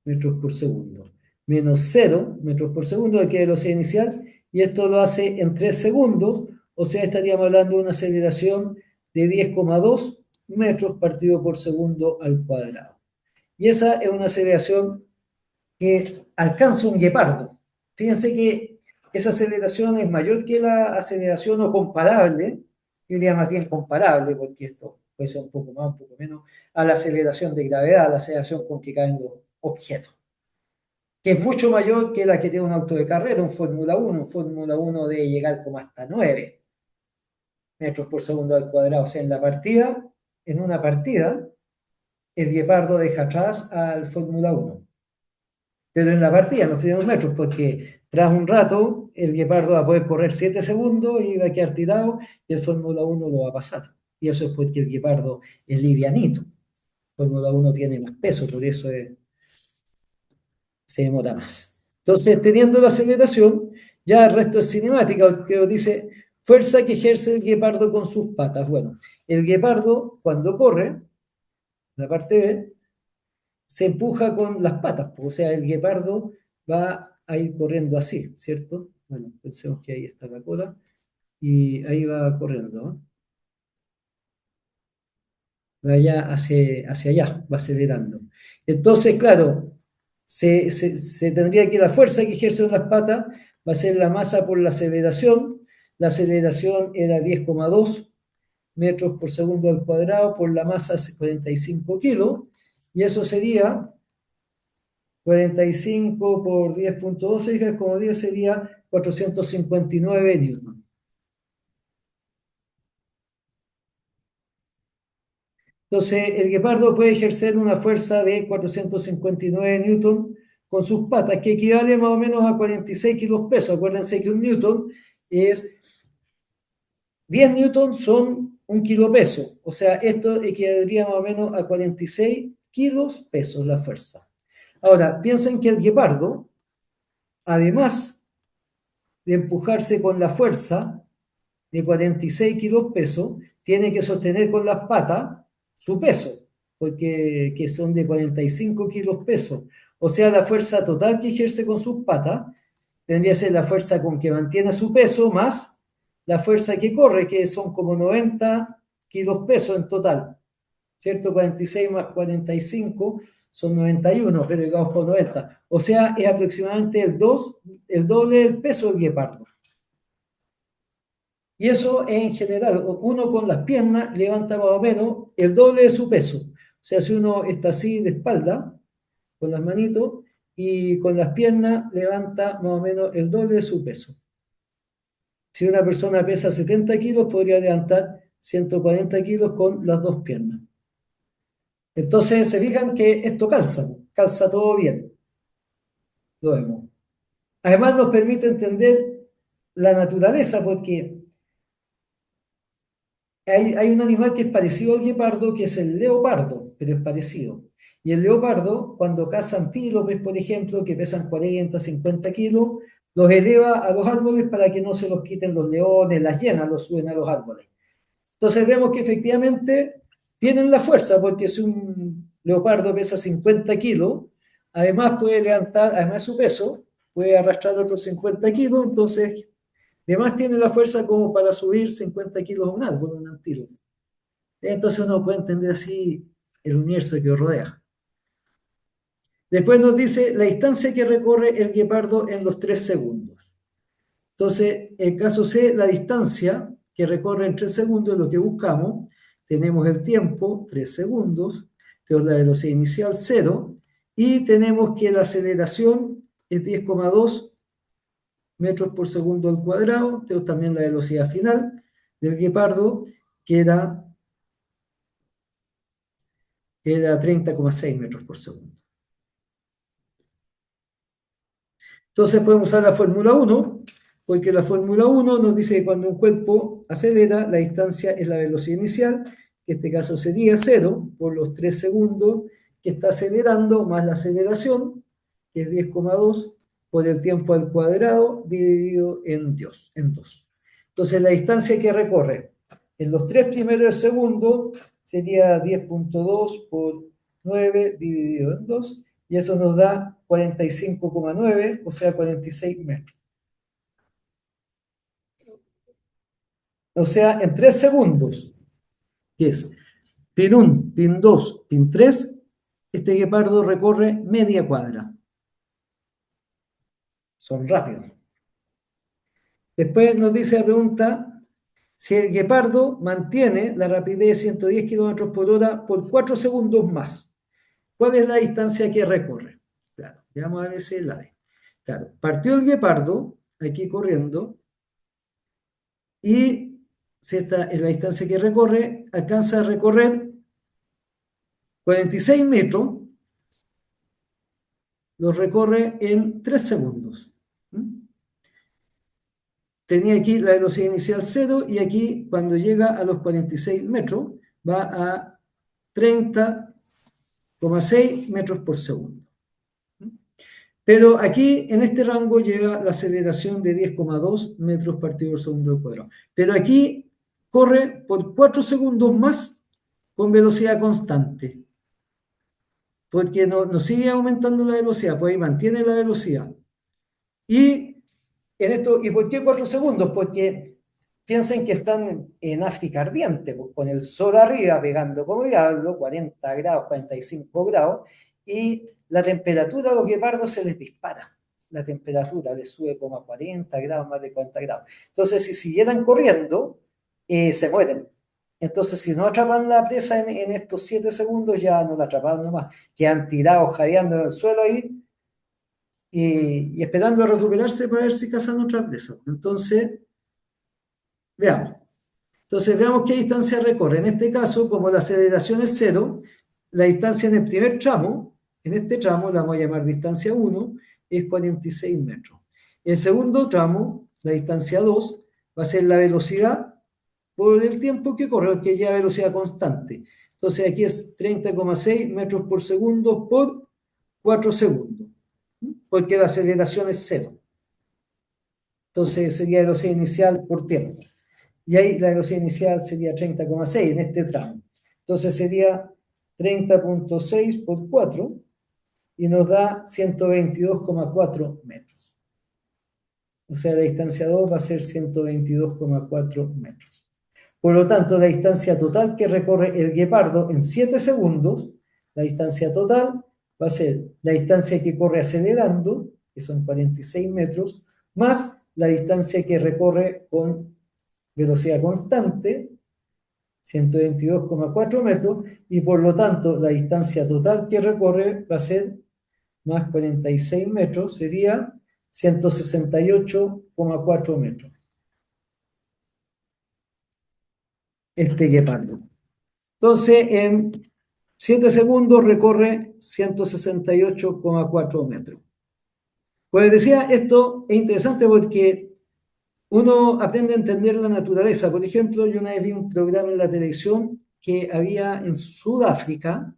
Metros por segundo. Menos 0 metros por segundo, que es la velocidad inicial, y esto lo hace en 3 segundos, o sea, estaríamos hablando de una aceleración de 10,2 metros partido por segundo al cuadrado. Y esa es una aceleración que alcanza un guepardo. Fíjense que esa aceleración es mayor que la aceleración o comparable, yo diría más bien comparable, porque esto puede ser un poco más, un poco menos, a la aceleración de gravedad, a la aceleración con que caen los objetos, que es mucho mayor que la que tiene un auto de carrera, un Fórmula 1. Un Fórmula 1 debe llegar como hasta 9 metros por segundo al cuadrado. O sea, en una partida, el guepardo deja atrás al Fórmula 1. pero en la partida, en los primeros metros, porque tras un rato el guepardo va a poder correr 7 segundos y va a quedar tirado y el Fórmula 1 lo va a pasar. Y eso es porque el guepardo es livianito. Fórmula 1 tiene más peso, por eso se demora más. Entonces, teniendo la aceleración, ya el resto es cinemática, que dice fuerza que ejerce el guepardo con sus patas. Bueno, el guepardo cuando corre, la parte B, se empuja con las patas, o sea, el guepardo va a ir corriendo así, ¿cierto? Bueno, pensemos que ahí está la cola y ahí va corriendo, ¿no? Vaya hacia allá, va acelerando. Entonces, claro, se tendría que la fuerza que ejerce las patas va a ser la masa por la aceleración. La aceleración era 10,2 metros por segundo al cuadrado por la masa 45 kilos, y eso sería 45 por 10,12, como 10 sería 459 newton. Entonces, el guepardo puede ejercer una fuerza de 459 newton con sus patas, que equivale más o menos a 46 kilos pesos. Acuérdense que un newton es 10 newton son un kilo peso. O sea, esto equivaldría más o menos a 46 kilos pesos la fuerza. Ahora, piensen que el guepardo, además de empujarse con la fuerza de 46 kilos peso, tiene que sostener con las patas su peso, porque que son de 45 kilos peso. O sea, la fuerza total que ejerce con sus patas tendría que ser la fuerza con que mantiene su peso más la fuerza que corre, que son como 90 kilos peso en total, ¿cierto? 46 más 45 son 91, pero digamos por 90. O sea, es aproximadamente el doble del peso del guepardo. Y eso en general, uno con las piernas levanta más o menos el doble de su peso. O sea, si uno está así de espalda, con las manitos, y con las piernas levanta más o menos el doble de su peso. Si una persona pesa 70 kilos, podría levantar 140 kilos con las dos piernas. Entonces, se fijan que esto calza todo bien. Lo vemos. Además, nos permite entender la naturaleza, porque hay un animal que es parecido al guepardo, que es el leopardo, pero es parecido. Y el leopardo, cuando caza antílopes, por ejemplo, que pesan 40, 50 kilos, los eleva a los árboles para que no se los quiten los leones, las hienas los suben a los árboles. Entonces vemos que efectivamente tienen la fuerza, porque si un leopardo pesa 50 kilos, además puede levantar, además de su peso, puede arrastrar otros 50 kilos, entonces además tiene la fuerza como para subir 50 kilos a un árbol, un antílope. Entonces uno puede entender así el universo que rodea. Después nos dice la distancia que recorre el guepardo en los 3 segundos. Entonces, en caso C, la distancia que recorre en 3 segundos es lo que buscamos. Tenemos el tiempo, 3 segundos, tenemos la velocidad inicial, 0, y tenemos que la aceleración es 10,2 metros por segundo al cuadrado. Tenemos también la velocidad final del guepardo, que era 30,6 metros por segundo. Entonces podemos usar la Fórmula 1, porque la Fórmula 1 nos dice que cuando un cuerpo acelera, la distancia es la velocidad inicial, que en este caso sería 0 por los 3 segundos que está acelerando, más la aceleración, que es 10,2 por el tiempo al cuadrado dividido en 2. Entonces la distancia que recorre en los 3 primeros segundos sería 10,2 por 9 dividido en 2, y eso nos da 45,9, o sea, 46 metros. O sea, en 3 segundos, que es pin 1, pin 2, pin 3, este guepardo recorre media cuadra. Son rápidos. Después nos dice la pregunta, si el guepardo mantiene la rapidez de 110 km por hora por 4 segundos más, ¿cuál es la distancia que recorre? Claro, veamos a ver si la ve. Claro, partió el guepardo aquí corriendo y si esta es la distancia que recorre, alcanza a recorrer 46 metros los recorre en 3 segundos. Tenía aquí la velocidad inicial 0 y aquí cuando llega a los 46 metros va a 30,6 metros por segundo. Pero aquí en este rango llega la aceleración de 10,2 metros partido por segundo al cuadrado. Pero aquí corre por 4 segundos más con velocidad constante. Porque no sigue aumentando la velocidad, pues ahí mantiene la velocidad. Y ¿y por qué 4 segundos? Porque piensen que están en África ardiente, pues con el sol arriba pegando como diablo, 40 grados, 45 grados, y la temperatura a los guepardos se les dispara. La temperatura les sube como a 40 grados, más de 40 grados. Entonces, si siguieran corriendo, se mueren. Entonces, si no atrapan la presa en estos 7 segundos, ya no la atraparon nomás. Quedan tirados, jadeando en el suelo ahí, y esperando a recuperarse para ver si cazan otra presa. Entonces, veamos. Entonces, veamos qué distancia recorre. En este caso, como la aceleración es cero, la distancia en el primer tramo, en este tramo la vamos a llamar distancia 1, es 46 metros. En el segundo tramo, la distancia 2, va a ser la velocidad por el tiempo que corre, que lleva velocidad constante. Entonces, aquí es 30,6 metros por segundo por 4 segundos, porque la aceleración es cero. Entonces, sería velocidad inicial por tiempo. Y ahí la velocidad inicial sería 30,6 en este tramo. Entonces sería 30,6 por 4 y nos da 122,4 metros. O sea, la distancia 2 va a ser 122,4 metros. Por lo tanto, la distancia total que recorre el guepardo en 7 segundos, la distancia total va a ser la distancia que corre acelerando, que son 46 metros, más la distancia que recorre con velocidad constante, 122,4 metros, y por lo tanto la distancia total que recorre va a ser más 46 metros, sería 168,4 metros. Este guepardo. Entonces, en 7 segundos recorre 168,4 metros. Pues decía, esto es interesante porque uno aprende a entender la naturaleza. Por ejemplo, yo una vez vi un programa en la televisión que había en Sudáfrica,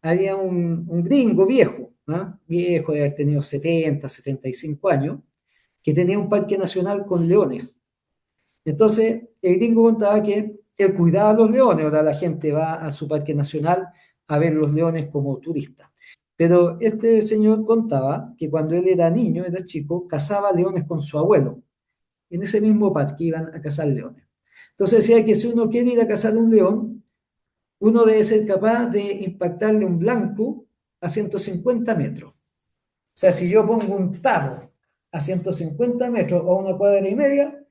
había un gringo viejo, ¿no? Viejo de haber tenido 70, 75 años, que tenía un parque nacional con leones. Entonces, el gringo contaba que él cuidaba a los leones, ahora la gente va a su parque nacional a ver los leones como turistas. Pero este señor contaba que cuando él era niño, era chico, cazaba leones con su abuelo. En ese mismo parque iban a cazar leones. Entonces decía que si uno quiere ir a cazar un león, uno debe ser capaz de impactarle un blanco a 150 metros. O sea, si yo pongo un tarro a 150 metros o a una cuadra y media,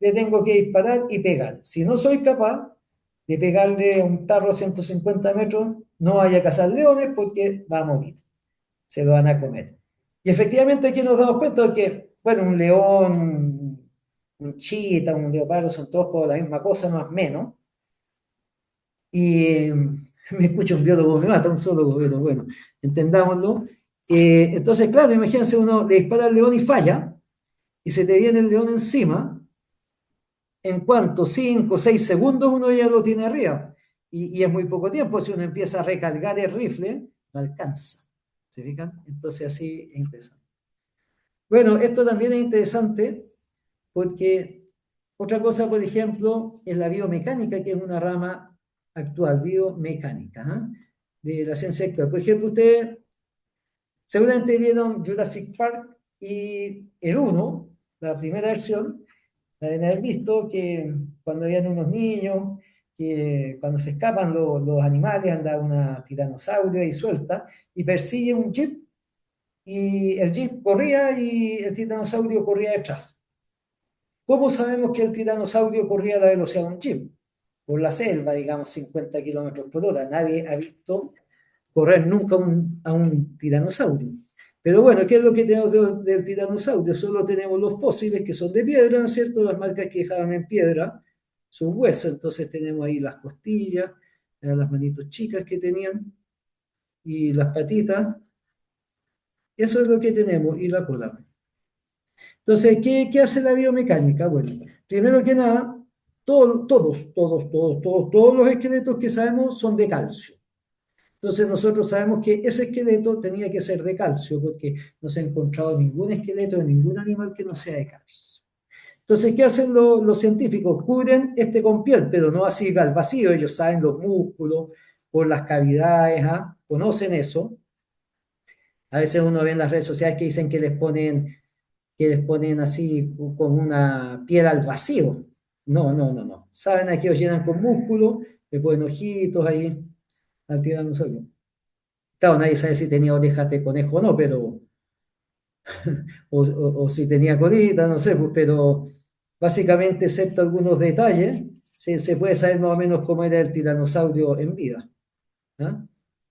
le tengo que disparar y pegar. Si no soy capaz de pegarle un tarro a 150 metros, no vaya a cazar leones porque va a morir. Se lo van a comer. Y efectivamente aquí nos damos cuenta de que, bueno, un león, un chita, un leopardo son todos como la misma cosa, más o menos. Y me escucha un biólogo, me mata un zoólogo, pero bueno, entendámoslo. Entonces, claro, imagínense uno le dispara al león y falla, y se te viene el león encima, en cuanto 5 o 6 segundos uno ya lo tiene arriba. Y es muy poco tiempo, si uno empieza a recargar el rifle, no alcanza. ¿Se fijan? Entonces así es interesante. Bueno, esto también es interesante porque otra cosa, por ejemplo, es la biomecánica, que es una rama actual, biomecánica, ¿eh? De la ciencia actual. Por ejemplo, ustedes seguramente vieron Jurassic Park y el uno, la primera versión, la deben haber visto que cuando habían unos niños, que cuando se escapan los animales, anda una tiranosaurio ahí suelta y persigue un jeep y el jeep corría y el tiranosaurio corría detrás. ¿Cómo sabemos que el tiranosaurio corría a la velocidad de un jeep? Por la selva, digamos, 50 kilómetros por hora. Nadie ha visto correr nunca a un tiranosaurio. Pero bueno, ¿qué es lo que tenemos del tiranosaurio? Solo tenemos los fósiles que son de piedra, ¿no es cierto? Las marcas que dejaban en piedra son huesos, entonces tenemos ahí las costillas, las manitos chicas que tenían y las patitas. Eso es lo que tenemos y la cola. Entonces, ¿qué hace la biomecánica? Bueno, primero que nada, todos los esqueletos que sabemos son de calcio. Entonces nosotros sabemos que ese esqueleto tenía que ser de calcio porque no se ha encontrado ningún esqueleto de ningún animal que no sea de calcio. Entonces, ¿qué hacen los científicos? Cubren este con piel, pero no así al vacío. Ellos saben los músculos, por las cavidades, ¿ah? Conocen eso. A veces uno ve en las redes sociales que dicen que les ponen así con una piel al vacío. No, no, no, no. Saben, aquí los llenan con músculo, le ponen ojitos ahí al tiranosaurio. Claro, nadie sabe si tenía orejas de conejo o no, pero, o si tenía colita, no sé, pues, pero básicamente, excepto algunos detalles, se puede saber más o menos cómo era el tiranosaurio en vida. ¿Ah?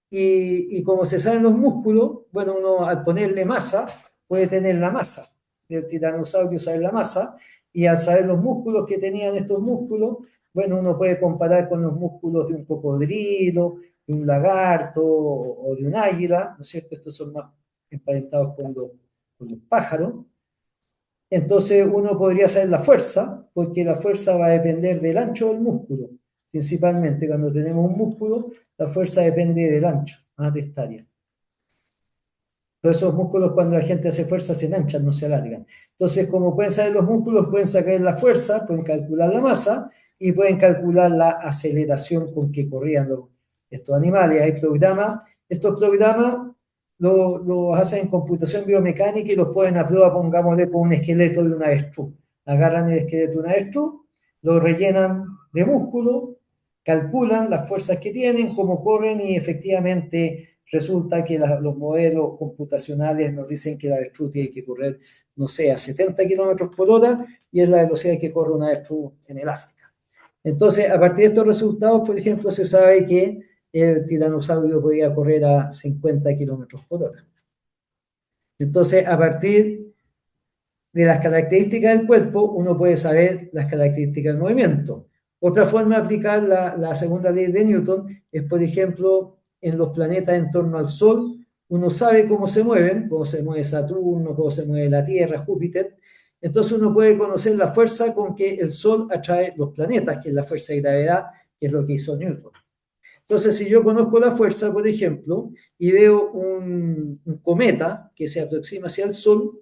Y como se saben los músculos, bueno, uno al ponerle masa puede tener la masa del tiranosaurio, saber la masa, y al saber los músculos que tenían estos músculos, bueno, uno puede comparar con los músculos de un cocodrilo, de un lagarto o de un águila, ¿no es cierto? Estos son más emparentados con los pájaros. Entonces uno podría saber la fuerza, porque la fuerza va a depender del ancho del músculo. Principalmente cuando tenemos un músculo, la fuerza depende del ancho, de esta área. Todos esos músculos cuando la gente hace fuerza se enhanchan, no se alargan. Entonces, como pueden saber los músculos, pueden sacar la fuerza, pueden calcular la masa y pueden calcular la aceleración con que corrían estos animales. Hay programas, estos programas los hacen en computación biomecánica y los ponen a prueba, pongámosle, por un esqueleto de un avestruz. Agarran el esqueleto de un avestruz, lo rellenan de músculo, calculan las fuerzas que tienen, cómo corren y efectivamente resulta que los modelos computacionales nos dicen que la avestruz tiene que correr, no sé, a 70 kilómetros por hora y es la velocidad que corre una avestruz en el África. Entonces, a partir de estos resultados, por ejemplo, se sabe que el tiranosaurio podía correr a 50 kilómetros por hora. Entonces, a partir de las características del cuerpo, uno puede saber las características del movimiento. Otra forma de aplicar la segunda ley de Newton es, por ejemplo, en los planetas en torno al Sol, uno sabe cómo se mueven, cómo se mueve Saturno, cómo se mueve la Tierra, Júpiter. Entonces uno puede conocer la fuerza con que el Sol atrae los planetas, que es la fuerza de gravedad, que es lo que hizo Newton. Entonces, si yo conozco la fuerza, por ejemplo, y veo un cometa que se aproxima hacia el Sol,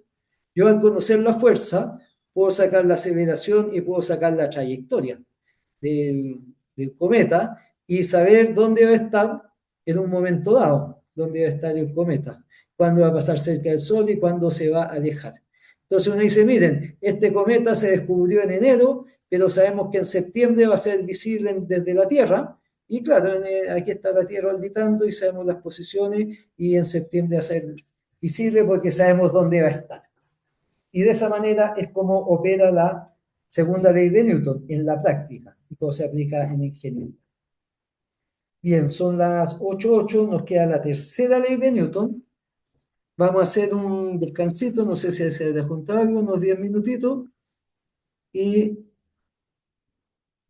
yo al conocer la fuerza puedo sacar la aceleración y puedo sacar la trayectoria del cometa y saber dónde va a estar en un momento dado, dónde va a estar el cometa, cuándo va a pasar cerca del Sol y cuándo se va a alejar. Entonces uno dice, miren, este cometa se descubrió en enero, pero sabemos que en septiembre va a ser visible desde la Tierra. Y claro, aquí está la Tierra orbitando y sabemos las posiciones y en septiembre va a ser visible porque sabemos dónde va a estar. Y de esa manera es como opera la segunda ley de Newton en la práctica y cómo se aplica en ingeniería. Bien, son las 8:08, nos queda la tercera ley de Newton. Vamos a hacer un descansito, no sé si se ha juntado algo, unos 10 minutitos y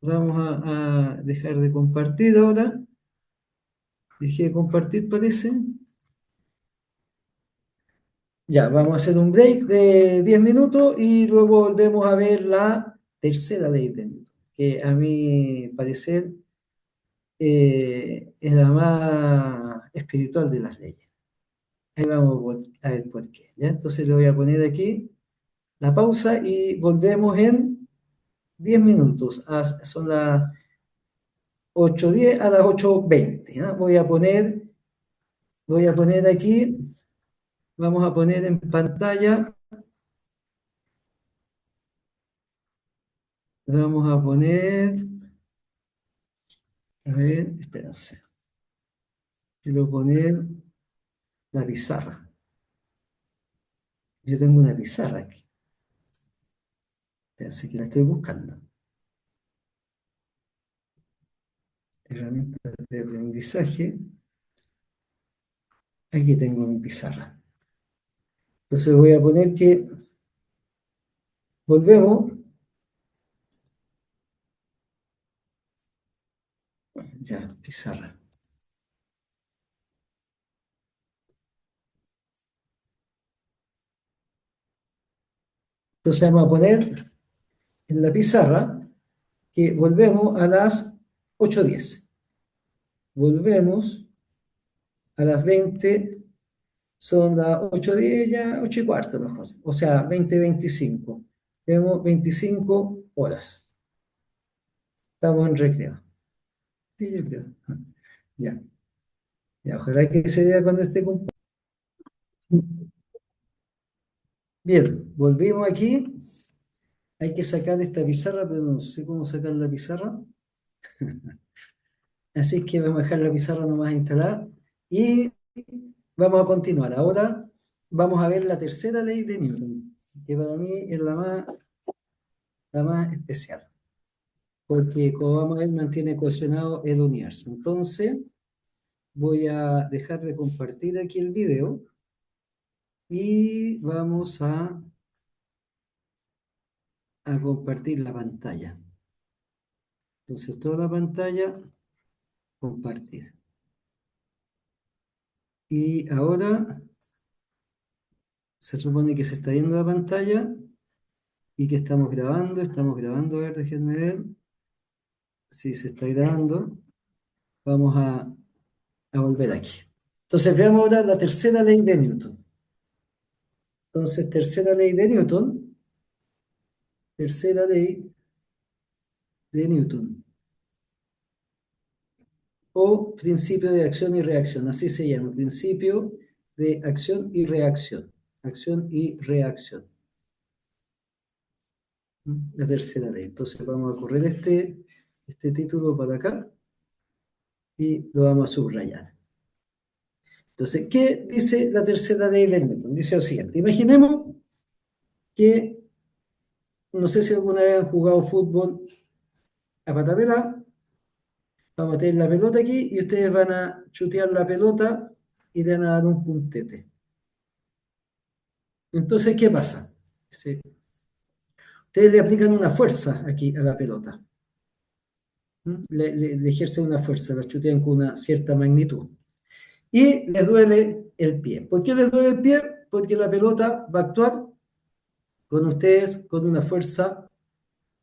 vamos a dejar de compartir ahora. Dejé de compartir, parece. Ya, vamos a hacer un break de 10 minutos y luego volvemos a ver la tercera ley de Newton, que a mi parecer es la más espiritual de las leyes. Ahí vamos a ver por qué. ¿Ya? Entonces le voy a poner aquí la pausa y volvemos en 10 minutos. Son las 8:10 a las 8:20. ¿Ya? Voy a poner aquí, vamos a poner en pantalla, vamos a poner, a ver, espérense, quiero poner la pizarra. Yo tengo una pizarra aquí, así que la estoy buscando. Herramientas de aprendizaje. Aquí tengo mi pizarra. Entonces voy a poner que volvemos. Ya, pizarra. Entonces vamos a poner en la pizarra que volvemos a las 8:10. Volvemos a las 20, son las 8:10, ya 8:15 mejor. O sea, 20:25. Tenemos 25 horas. Estamos en recreo. Sí, yo creo. Ya, ya, ojalá que se vea cuando esté completo. Bien, volvimos aquí. Hay que sacar esta pizarra, pero no sé cómo sacar la pizarra. Así que vamos a dejar la pizarra nomás instalada y vamos a continuar. Ahora vamos a ver la tercera ley de Newton, que para mí es la más especial, porque como vamos a ver, mantiene cohesionado el universo. Entonces, voy a dejar de compartir aquí el video y vamos a compartir la pantalla. Entonces, toda la pantalla, compartir. Y ahora se supone que se está viendo la pantalla y que estamos grabando, a ver, déjenme ver si se está grabando. Vamos a volver aquí. Entonces veamos ahora la tercera ley de Newton. Entonces, tercera ley de Newton, o principio de acción y reacción, así se llama, principio de acción y reacción, acción y reacción. La tercera ley. Entonces vamos a correr este título para acá y lo vamos a subrayar. Entonces, ¿qué dice la tercera ley de Newton? Dice lo siguiente: imaginemos que, no sé si alguna vez han jugado fútbol a patapela, vamos a tener la pelota aquí y ustedes van a chutear la pelota y le van a dar un puntete. Entonces, ¿qué pasa? Dice, ustedes le aplican una fuerza aquí a la pelota. Le ejercen una fuerza, la chutean con una cierta magnitud. Y les duele el pie. ¿Por qué les duele el pie? Porque la pelota va a actuar con ustedes con una fuerza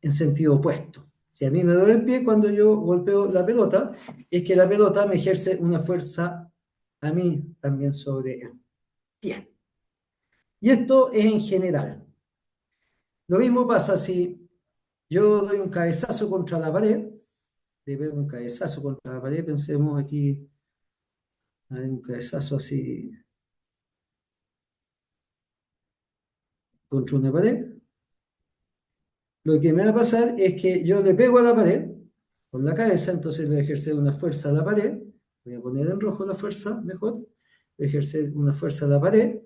en sentido opuesto. Si a mí me duele el pie cuando yo golpeo la pelota, es que la pelota me ejerce una fuerza a mí también sobre el pie. Y esto es en general. Lo mismo pasa si yo doy un cabezazo contra la pared, le pego un cabezazo contra la pared, pensemos aquí, hay un cabezazo así contra una pared. Lo que me va a pasar es que yo le pego a la pared con la cabeza, entonces le ejercer una fuerza a la pared. Voy a poner en rojo la fuerza, mejor. Le ejercer una fuerza a la pared.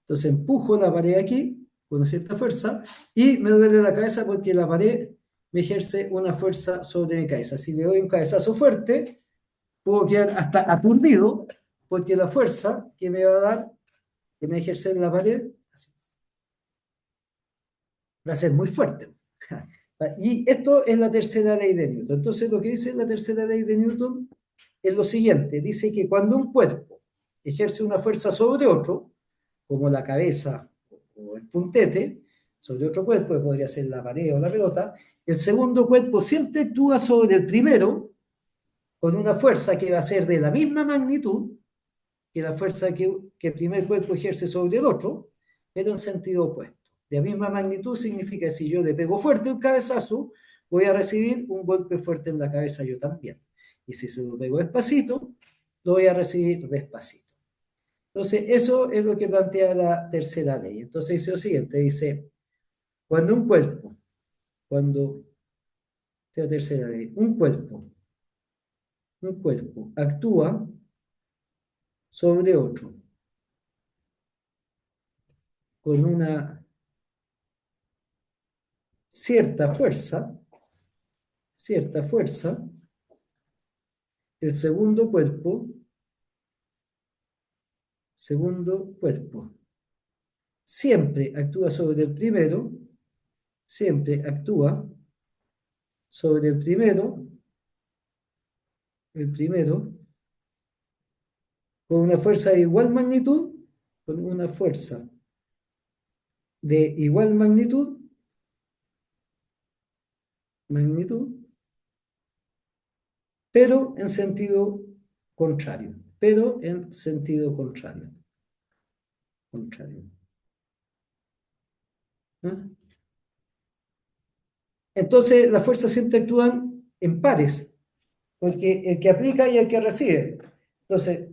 Entonces empujo la pared aquí con una cierta fuerza y me duele la cabeza porque la pared me ejerce una fuerza sobre mi cabeza. Si le doy un cabezazo fuerte, puedo quedar hasta aturdido porque la fuerza que me va a dar, que me ejerce en la pared, va a ser muy fuerte. Y esto es la tercera ley de Newton. Entonces, lo que dice la tercera ley de Newton es lo siguiente. Dice que cuando un cuerpo ejerce una fuerza sobre otro, como la cabeza o el puntete, sobre otro cuerpo, que podría ser la pared o la pelota, el segundo cuerpo siempre actúa sobre el primero con una fuerza que va a ser de la misma magnitud que la fuerza que el primer cuerpo ejerce sobre el otro, pero en sentido opuesto. De la misma magnitud significa que si yo le pego fuerte un cabezazo, voy a recibir un golpe fuerte en la cabeza yo también. Y si se lo pego despacito, lo voy a recibir despacito. Entonces, eso es lo que plantea la tercera ley. Entonces dice lo siguiente, dice, cuando un cuerpo, cuando, la tercera ley, un cuerpo actúa sobre otro con una cierta fuerza, el segundo cuerpo, siempre actúa sobre siempre actúa sobre el primero, con una fuerza de igual magnitud, con una fuerza de igual magnitud magnitud, pero en sentido contrario. Pero en sentido contrario. Contrario. ¿Ah? Entonces, las fuerzas siempre actúan en pares, porque el que aplica y el que recibe. Entonces,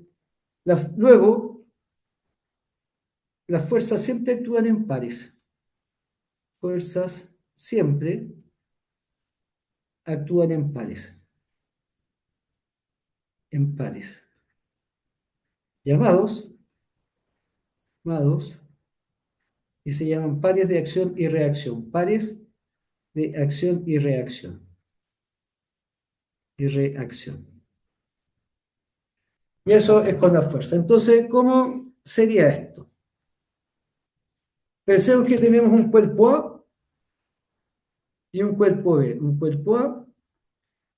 luego, las fuerzas siempre actúan en pares. Fuerzas siempre actúan en pares. En pares. Llamados, y se llaman pares de acción y reacción. Pares de acción y reacción. Y reacción. Y eso es con la fuerza. Entonces, ¿cómo sería esto? Pensemos que tenemos un cuerpo A y un cuerpo B. Un cuerpo A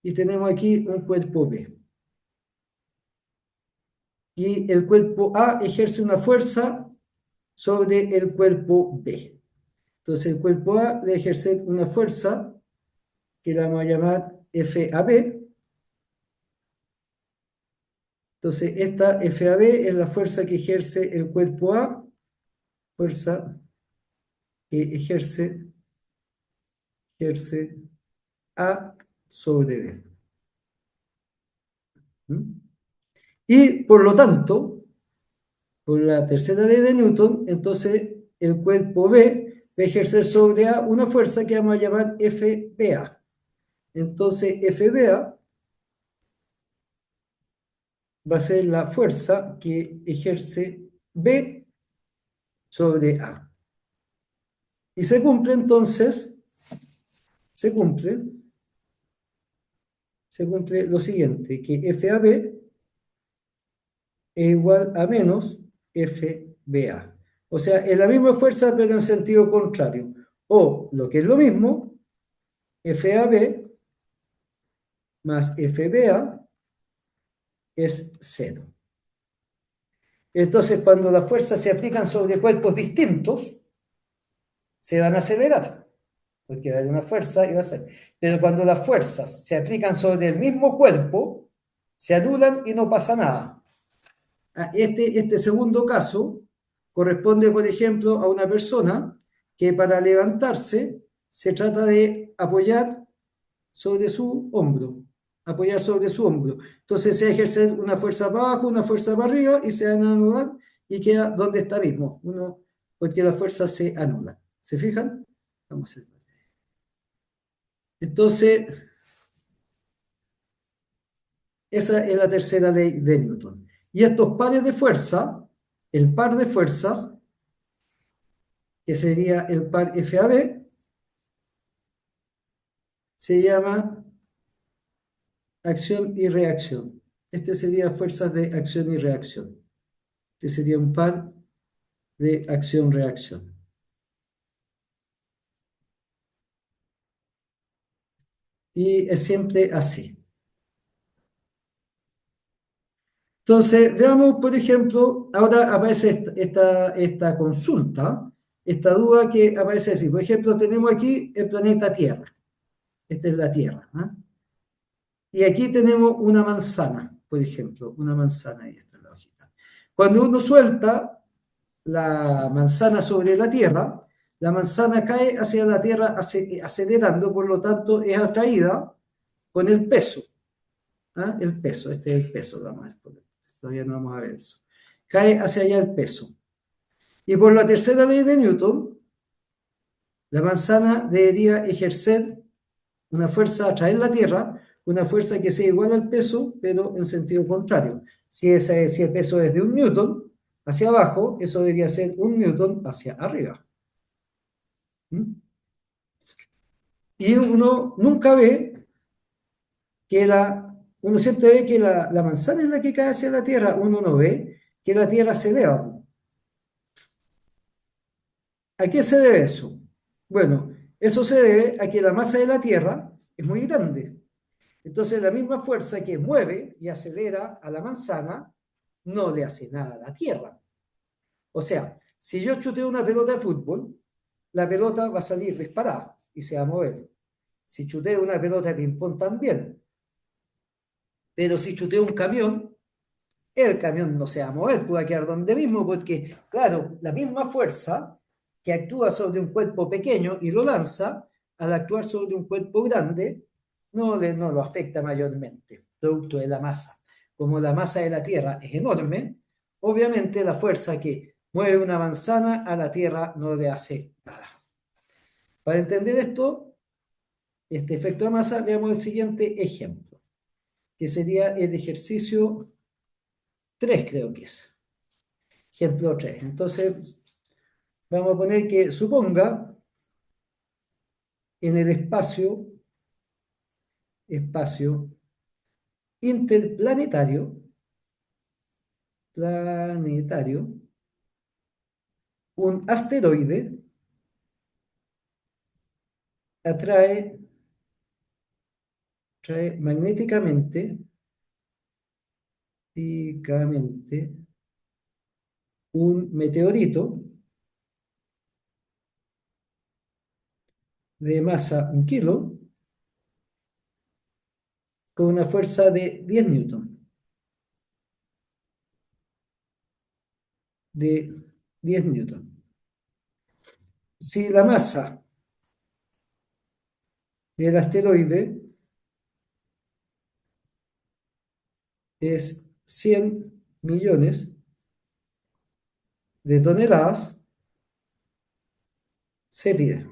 y tenemos aquí un cuerpo B. Y el cuerpo A ejerce una fuerza sobre el cuerpo B. Entonces, el cuerpo A le ejerce una fuerza que la vamos a llamar FAB. Entonces, esta FAB es la fuerza que ejerce el cuerpo A, fuerza que ejerce A sobre B. ¿Mm? Y por lo tanto, por la tercera ley de Newton, entonces el cuerpo B va a ejercer sobre A una fuerza que vamos a llamar FBA. Entonces, FBA va a ser la fuerza que ejerce B sobre A. Y se cumple entonces, se cumple lo siguiente, que FAB es igual a menos FBA. O sea, es la misma fuerza, pero en sentido contrario. O, lo que es lo mismo, FAB más FBA es cero. Entonces, cuando las fuerzas se aplican sobre cuerpos distintos, se van a acelerar, porque hay una fuerza y va a ser. Pero cuando las fuerzas se aplican sobre el mismo cuerpo, se anulan y no pasa nada. Este segundo caso corresponde, por ejemplo, a una persona que para levantarse se trata de apoyar sobre su hombro, apoyar sobre su hombro. Entonces se ejerce una fuerza para abajo, una fuerza para arriba y se van a anular y queda donde está mismo, porque las fuerzas se anulan. ¿Se fijan? Vamos a hacer. Entonces, esa es la tercera ley de Newton. Y estos pares de fuerza, el par de fuerzas, que sería el par FAB, se llama acción y reacción. Este sería fuerzas de acción y reacción. Este sería un par de acción-reacción. Y es siempre así. Entonces, veamos, por ejemplo, ahora aparece esta consulta, esta duda que aparece así. Por ejemplo, tenemos aquí el planeta Tierra. Esta es la Tierra. ¿Ah? Y aquí tenemos una manzana, por ejemplo, una manzana, ahí está la hojita. Cuando uno suelta la manzana sobre la Tierra, la manzana cae hacia la Tierra acelerando, por lo tanto es atraída con el peso. ¿Ah? El peso, este es el peso, vamos a poner. Todavía no vamos a ver eso. Cae hacia allá el peso. Y por la tercera ley de Newton, la manzana debería ejercer una fuerza a atraer la Tierra, una fuerza que sea igual al peso, pero en sentido contrario. Si el peso es de 1 newton hacia abajo, eso debería ser 1 newton hacia arriba. ¿Mm? Y uno nunca ve que uno siempre ve que la manzana es la que cae hacia la Tierra, uno no ve que la Tierra se eleva. ¿A qué se debe eso? Bueno, eso se debe a que la masa de la Tierra es muy grande. Entonces, la misma fuerza que mueve y acelera a la manzana no le hace nada a la Tierra. O sea, si yo chuteo una pelota de fútbol, la pelota va a salir disparada y se va a mover. Si chuteo una pelota de ping-pong también. Pero si chuteo un camión, el camión no se va a mover, puede quedar donde mismo, porque, claro, la misma fuerza que actúa sobre un cuerpo pequeño y lo lanza, al actuar sobre un cuerpo grande, no lo afecta mayormente, producto de la masa. Como la masa de la Tierra es enorme, obviamente la fuerza que mueve una manzana a la Tierra no le hace nada. Para entender esto, este efecto de masa, veamos el siguiente ejemplo, que sería el ejercicio 3, creo que es. Ejemplo 3. Entonces, vamos a poner que suponga en el espacio interplanetario, un asteroide atrae, atrae magnéticamente un meteorito de masa 1 kilo con una fuerza de 10 newton. De 10 newton. Si la masa del asteroide es 100 millones de toneladas, se pide.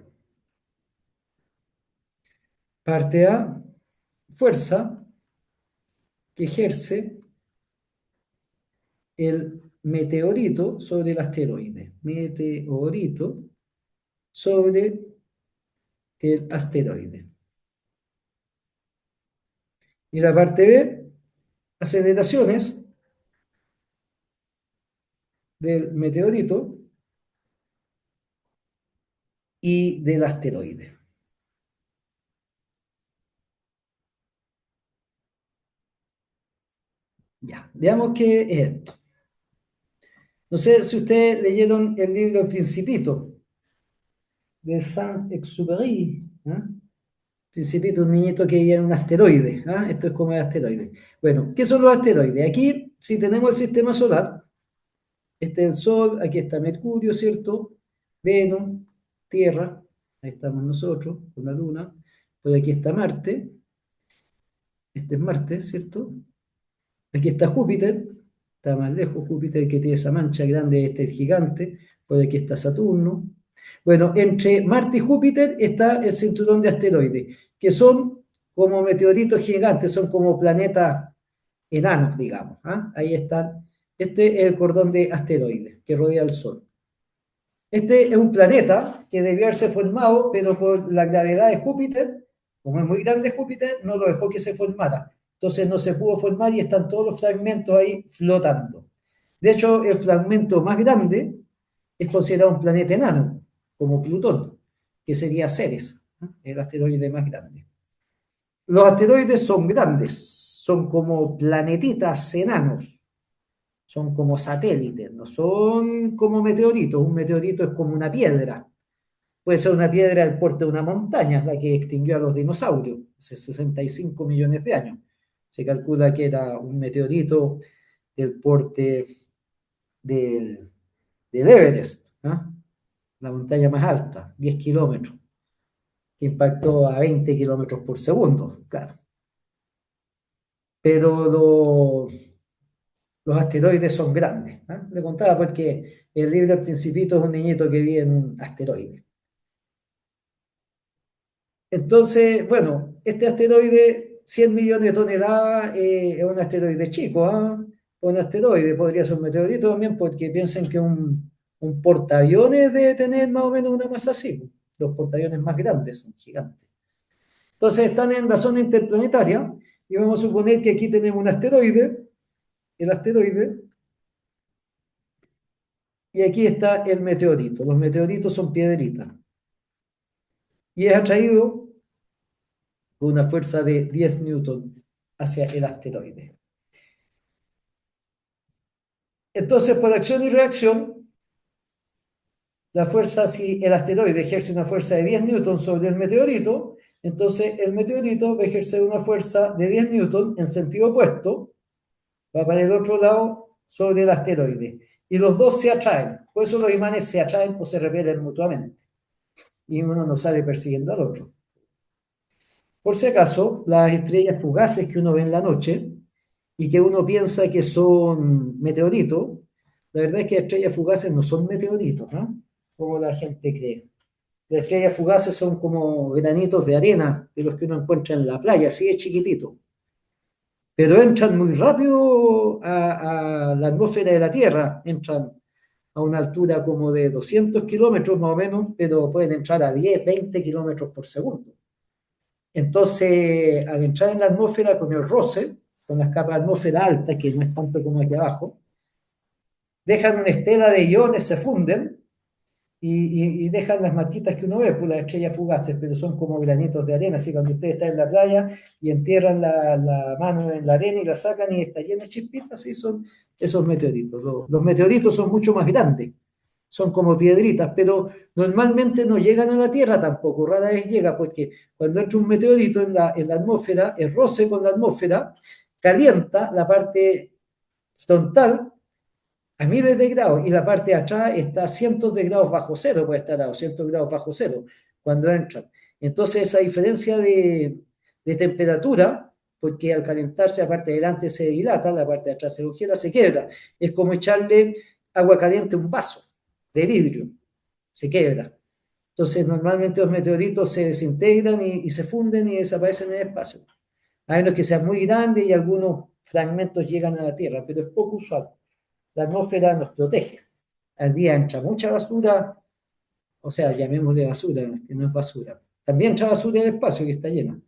Parte A, fuerza que ejerce el meteorito sobre el asteroide. Meteorito sobre el asteroide. Y la parte B, aceleraciones del meteorito y del asteroide. Ya, veamos qué es esto. No sé si ustedes leyeron el libro El Principito de Saint-Exupéry. ¿Eh? Principito, un niñito que vive en un asteroide. ¿Eh? Esto es como el asteroide. Bueno, ¿qué son los asteroides? Aquí, si tenemos el sistema solar, este es el Sol, aquí está Mercurio, ¿cierto? Venus, Tierra, ahí estamos nosotros, con la Luna. Por aquí está Marte, este es Marte, ¿cierto? Aquí está Júpiter, está más lejos Júpiter, que tiene esa mancha grande, este es el gigante. Por aquí está Saturno. Bueno, entre Marte y Júpiter está el cinturón de asteroides, que son como meteoritos gigantes, son como planetas enanos, digamos. ¿Ah? Ahí están. Este es el cordón de asteroides que rodea el Sol. Este es un planeta que debió haberse formado, pero por la gravedad de Júpiter, como es muy grande Júpiter, no lo dejó que se formara. Entonces no se pudo formar y están todos los fragmentos ahí flotando. De hecho, el fragmento más grande es considerado un planeta enano, como Plutón, que sería Ceres, ¿no? El asteroide más grande. Los asteroides son grandes, son como planetitas enanos, son como satélites, no son como meteoritos. Un meteorito es como una piedra. Puede ser una piedra del porte de una montaña, la que extinguió a los dinosaurios hace 65 millones de años. Se calcula que era un meteorito del porte del, del Everest, ¿no? La montaña más alta, 10 kilómetros, que impactó a 20 kilómetros por segundo, claro. Pero los asteroides son grandes. ¿Eh? Le contaba porque el libro El Principito es un niñito que vive en un asteroide. Entonces, bueno, este asteroide, 100 millones de toneladas, es un asteroide chico. ¿Ah? Un asteroide podría ser un meteorito también, porque piensen que un portaaviones debe tener más o menos una masa así. Los portaaviones más grandes son gigantes. Entonces están en la zona interplanetaria y vamos a suponer que aquí tenemos un asteroide, el asteroide, y aquí está el meteorito. Los meteoritos son piedritas. Y es atraído con una fuerza de 10 newton hacia el asteroide. Entonces, por acción y reacción, la fuerza, si el asteroide ejerce una fuerza de 10 newton sobre el meteorito, entonces el meteorito va a ejercer una fuerza de 10 newton en sentido opuesto, va para el otro lado sobre el asteroide. Y los dos se atraen, por eso los imanes se atraen o se repelen mutuamente. Y uno no sale persiguiendo al otro. Por si acaso, las estrellas fugaces que uno ve en la noche y que uno piensa que son meteoritos, la verdad es que las estrellas fugaces no son meteoritos, ¿no? Como la gente cree. Las estrellas fugaces son como granitos de arena de los que uno encuentra en la playa, así es chiquitito. Pero entran muy rápido a la atmósfera de la Tierra, entran a una altura como de 200 kilómetros más o menos, pero pueden entrar a 10, 20 kilómetros por segundo. Entonces, al entrar en la atmósfera con el roce, con las capas de atmósfera alta, que no es tanto como aquí abajo, dejan una estela de iones, se funden y dejan las marquitas que uno ve, pues las estrellas fugaces, pero son como granitos de arena, así cuando usted está en la playa y entierran la mano en la arena y la sacan y está llena de chispitas, así son esos meteoritos. Los meteoritos son mucho más grandes, son como piedritas, pero normalmente no llegan a la Tierra tampoco, rara vez llega, porque cuando entra un meteorito en la atmósfera, el roce con la atmósfera calienta la parte frontal a miles de grados y la parte de atrás está a cientos de grados bajo cero, puede estar a 200 grados bajo cero cuando entran. Entonces esa diferencia de temperatura, porque al calentarse la parte de delante se dilata, la parte de atrás se congela, se quiebra. Es como echarle agua caliente a un vaso de vidrio, se quiebra. Entonces normalmente los meteoritos se desintegran y se funden y desaparecen en el espacio. A menos que sean muy grandes y algunos fragmentos llegan a la Tierra, pero es poco usual. La atmósfera nos protege. Al día entra mucha basura, o sea, llamémosle basura, que no es basura. También entra basura en el espacio que está lleno,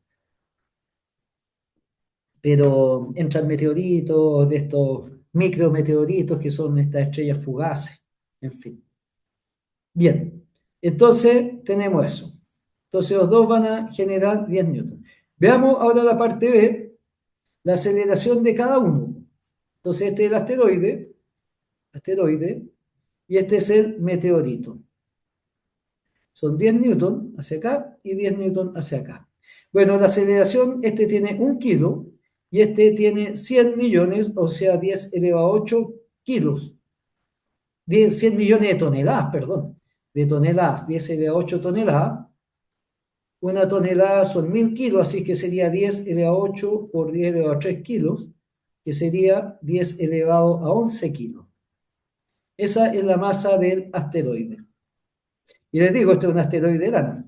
pero entran meteoritos, de estos micrometeoritos que son estas estrellas fugaces, en fin. Bien, entonces tenemos eso. Entonces los dos van a generar 10 newton. Veamos ahora la parte B, la aceleración de cada uno. Entonces este es el asteroide, y este es el meteorito. Son 10 newton hacia acá y 10 newton hacia acá. Bueno, la aceleración, este tiene 1 kilo y este tiene 100 millones, o sea, 10 elevado a 8 kilos. 100 millones de toneladas, perdón, de toneladas, 10 elevado a 8 toneladas. Una tonelada son 1000 kilos, así que sería 10 elevado a 8 por 10 elevado a 3 kilos, que sería 10 elevado a 11 kilos. Esa es la masa del asteroide. Y les digo, este es un asteroide enano.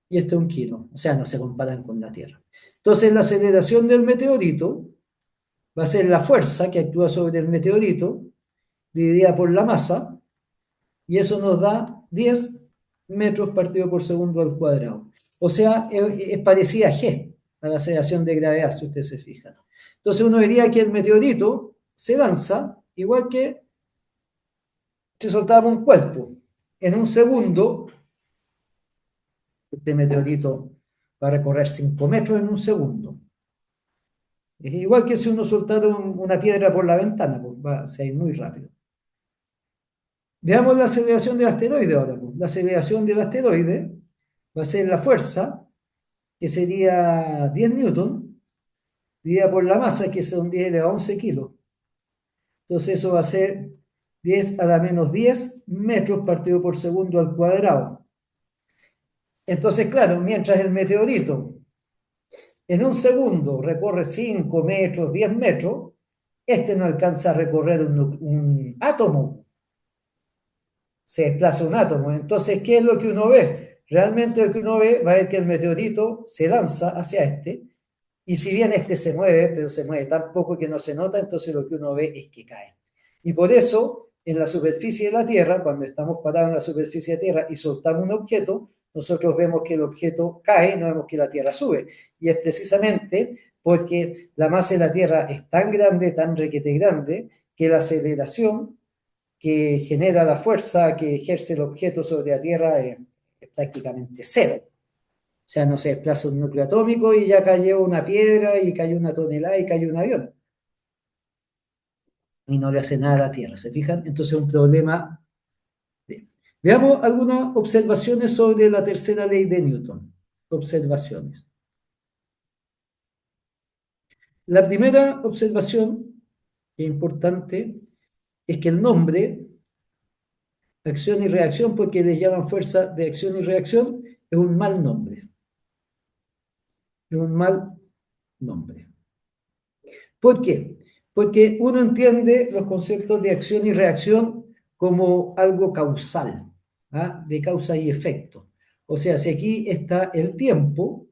Y este es 1 kilo, o sea, no se comparan con la Tierra. Entonces, la aceleración del meteorito va a ser la fuerza que actúa sobre el meteorito dividida por la masa, y eso nos da 10 metros partido por segundo al cuadrado. O sea, es parecida a G, a la aceleración de gravedad, si ustedes se fijan. Entonces, uno diría que el meteorito se lanza igual que si soltáramos un cuerpo. En un segundo, este meteorito va a recorrer 5 metros en un segundo. Es igual que si uno soltara una piedra por la ventana, pues va a ir muy rápido. Veamos la aceleración del asteroide ahora, pues. La aceleración del asteroide va a ser la fuerza, que sería 10 newton, dividida por la masa, que son 10 elevado a 11 kilos. Entonces eso va a ser 10 a la menos 10 metros partido por segundo al cuadrado. Entonces, claro, mientras el meteorito en un segundo recorre 5 metros, 10 metros, este no alcanza a recorrer un átomo, se desplaza un átomo. Entonces, ¿qué es lo que uno ve? Realmente lo que uno ve va a ver que el meteorito se lanza hacia este, y si bien este se mueve, pero se mueve tan poco que no se nota, entonces lo que uno ve es que cae. Y por eso, en la superficie de la Tierra, cuando estamos parados en la superficie de la Tierra y soltamos un objeto, nosotros vemos que el objeto cae, no vemos que la Tierra sube. Y es precisamente porque la masa de la Tierra es tan grande, tan requete grande, que la aceleración que genera la fuerza que ejerce el objeto sobre la Tierra es prácticamente cero. O sea, no se desplaza un núcleo atómico y ya cayó una piedra y cayó una tonelada y cayó un avión. Y no le hace nada a la Tierra, ¿se fijan? Entonces es un problema. Veamos algunas observaciones sobre la tercera ley de Newton. observaciones. La primera observación, que es importante, es que el nombre, acción y reacción, porque les llaman fuerza de acción y reacción, es un mal nombre. Es un mal nombre. ¿Por qué? Porque uno entiende los conceptos de acción y reacción como algo causal, ¿ah? De causa y efecto. O sea, si aquí está el tiempo,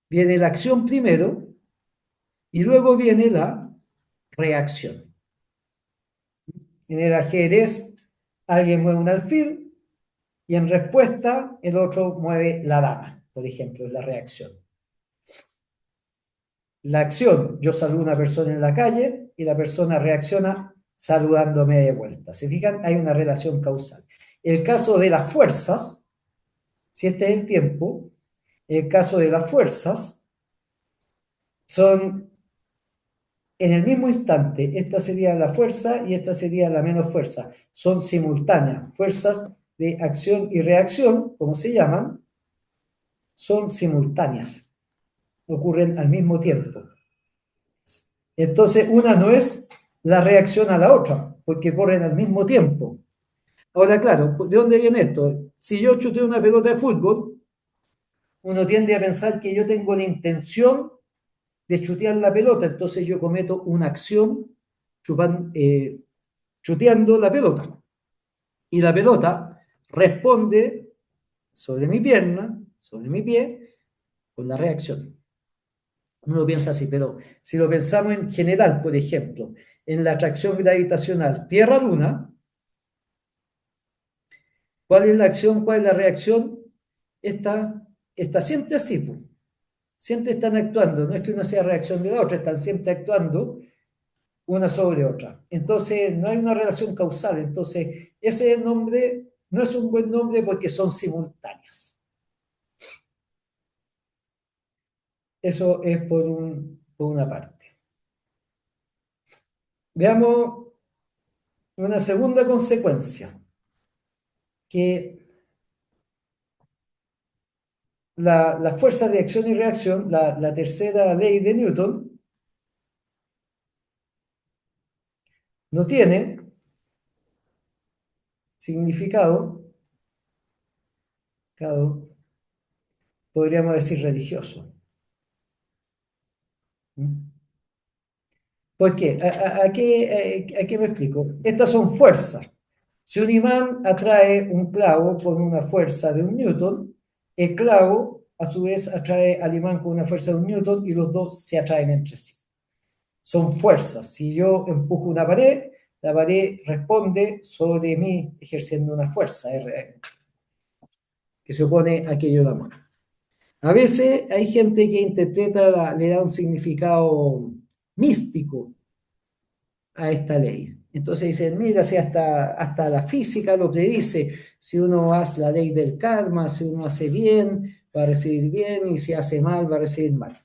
viene la acción primero y luego viene la reacción. En el ajedrez, alguien mueve un alfil y en respuesta el otro mueve la dama, por ejemplo, es la reacción. La acción, yo saludo a una persona en la calle y la persona reacciona saludándome de vuelta. ¿Se fijan? Hay una relación causal. El caso de las fuerzas, si este es el tiempo, el caso de las fuerzas son en el mismo instante, esta sería la fuerza y esta sería la menos fuerza. Son simultáneas. Fuerzas de acción y reacción, como se llaman, son simultáneas. Ocurren al mismo tiempo. Entonces, una no es la reacción a la otra, porque corren al mismo tiempo. Ahora, claro, ¿de dónde viene esto? Si yo chuteo una pelota de fútbol, uno tiende a pensar que yo tengo la intención de chutear la pelota, entonces yo cometo una acción chuteando la pelota. Y la pelota responde sobre mi pierna, sobre mi pie, con la reacción. Uno piensa así, pero si lo pensamos en general, por ejemplo, en la atracción gravitacional Tierra-Luna, ¿cuál es la acción? ¿Cuál es la reacción? Está siempre así, pues. Siempre están actuando, no es que una sea reacción de la otra, están siempre actuando una sobre otra. Entonces, no hay una relación causal. Entonces, ese nombre no es un buen nombre porque son simultáneas. Eso es por una parte. Veamos una segunda consecuencia, que la fuerza de acción y reacción, la tercera ley de Newton, no tiene significado, podríamos decir religioso. ¿Por qué? ¿A qué me explico? Estas son fuerzas. Si un imán atrae un clavo con una fuerza de un newton, el clavo a su vez atrae al imán con una fuerza de un newton y los dos se atraen entre sí. Son fuerzas. Si yo empujo una pared, la pared responde sobre mí ejerciendo una fuerza que se opone a aquello de amor. A veces hay gente que interpreta, le da un significado místico a esta ley. Entonces dicen, mira, si hasta la física lo predice, si uno hace la ley del karma, si uno hace bien, va a recibir bien, y si hace mal, va a recibir mal.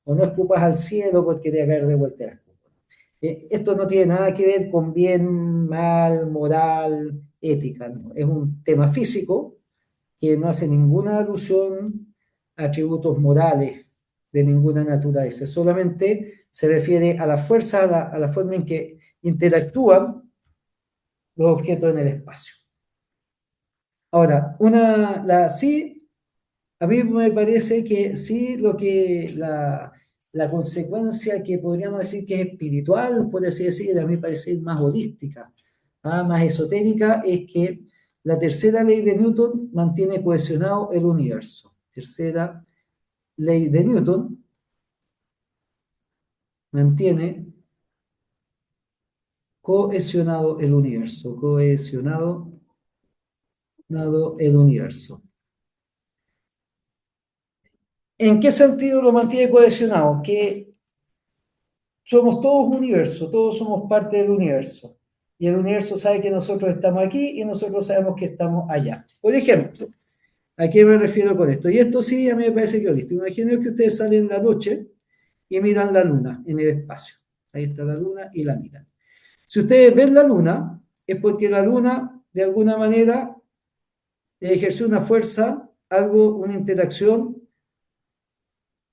O no escupas al cielo porque te va a caer de vuelta la escupa. Esto no tiene nada que ver con bien, mal, moral, ética, ¿no? Es un tema físico que no hace ninguna alusión a atributos morales de ninguna naturaleza, solamente se refiere a la fuerza, a la forma en que interactúan los objetos en el espacio. Ahora, sí, a mí me parece que sí, la consecuencia que podríamos decir que es espiritual, por así decir, a mí me parece más holística, más esotérica, es que la tercera ley de Newton mantiene cohesionado el universo. Tercera ley de Newton mantiene cohesionado el universo. Cohesionado el universo. ¿En qué sentido lo mantiene cohesionado? Que somos todos universo, todos somos parte del universo. Y el universo sabe que nosotros estamos aquí y nosotros sabemos que estamos allá. Por ejemplo, ¿a qué me refiero con esto? Y esto sí, a mí me parece que es listo. Imaginen que ustedes salen en la noche y miran la luna en el espacio. Ahí está la luna y la miran. Si ustedes ven la luna, es porque la luna, de alguna manera, ejerció una fuerza algo, una interacción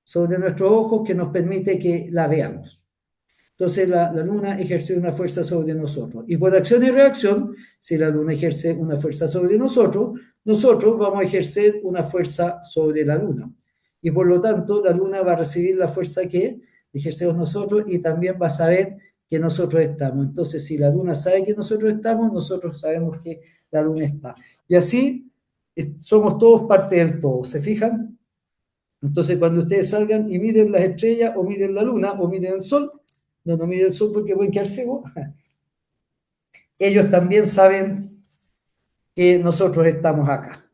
sobre nuestros ojos que nos permite que la veamos. Entonces la luna ejerce una fuerza sobre nosotros. Y por acción y reacción, si la luna ejerce una fuerza sobre nosotros, nosotros vamos a ejercer una fuerza sobre la luna. Y por lo tanto, la luna va a recibir la fuerza que ejercemos nosotros y también va a saber que nosotros estamos. Entonces, si la luna sabe que nosotros estamos, nosotros sabemos que la luna está. Y así somos todos parte del todo. ¿Se fijan? Entonces, cuando ustedes salgan y miren las estrellas, o miren la luna, o miren el sol, no miren el sol porque pueden quedar ciegos, ellos también saben que nosotros estamos acá.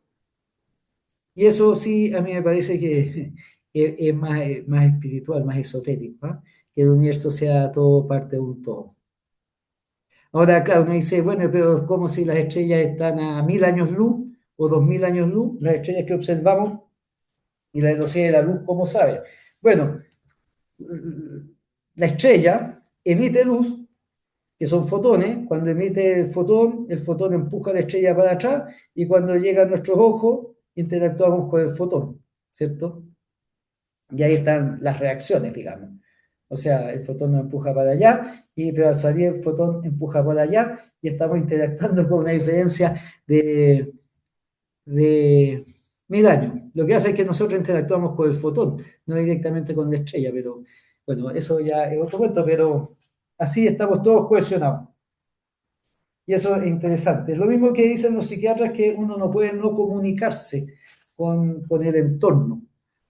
Y eso sí, a mí me parece que es más espiritual, más esotérico, ¿eh? Que el universo sea todo parte de un todo. Ahora, claro, uno dice, bueno, pero es como si las estrellas están a 1000 años luz o 2000 años luz, las estrellas que observamos y la velocidad de la luz, ¿cómo sabe? Bueno, la estrella emite luz, que son fotones. Cuando emite el fotón empuja la estrella para atrás y cuando llega a nuestros ojos interactuamos con el fotón, ¿cierto? Y ahí están las reacciones, digamos. O sea, el fotón nos empuja para allá, pero al salir el fotón empuja para allá y estamos interactuando con una diferencia de 1000 años. Lo que hace es que nosotros interactuamos con el fotón, no directamente con la estrella, pero bueno, eso ya es otro cuento, pero así estamos todos cohesionados. Y eso es interesante. Es lo mismo que dicen los psiquiatras, que uno no puede no comunicarse con el entorno.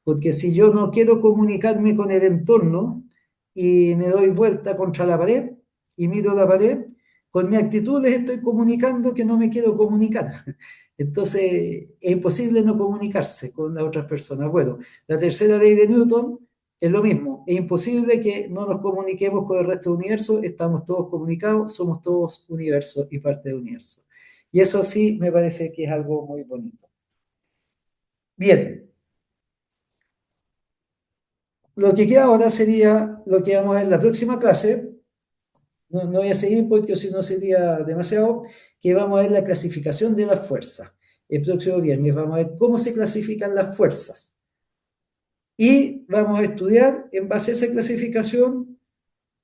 Porque si yo no quiero comunicarme con el entorno y me doy vuelta contra la pared y miro la pared, con mi actitud les estoy comunicando que no me quiero comunicar. Entonces es imposible no comunicarse con las otras personas. Bueno, la tercera ley de Newton es lo mismo, es imposible que no nos comuniquemos con el resto del universo, estamos todos comunicados, somos todos universo y parte del universo. Y eso sí me parece que es algo muy bonito. Bien, lo que queda ahora sería lo que vamos a ver en la próxima clase. No voy a seguir porque si no sería demasiado, que vamos a ver la clasificación de las fuerzas. El próximo viernes vamos a ver cómo se clasifican las fuerzas. Y vamos a estudiar en base a esa clasificación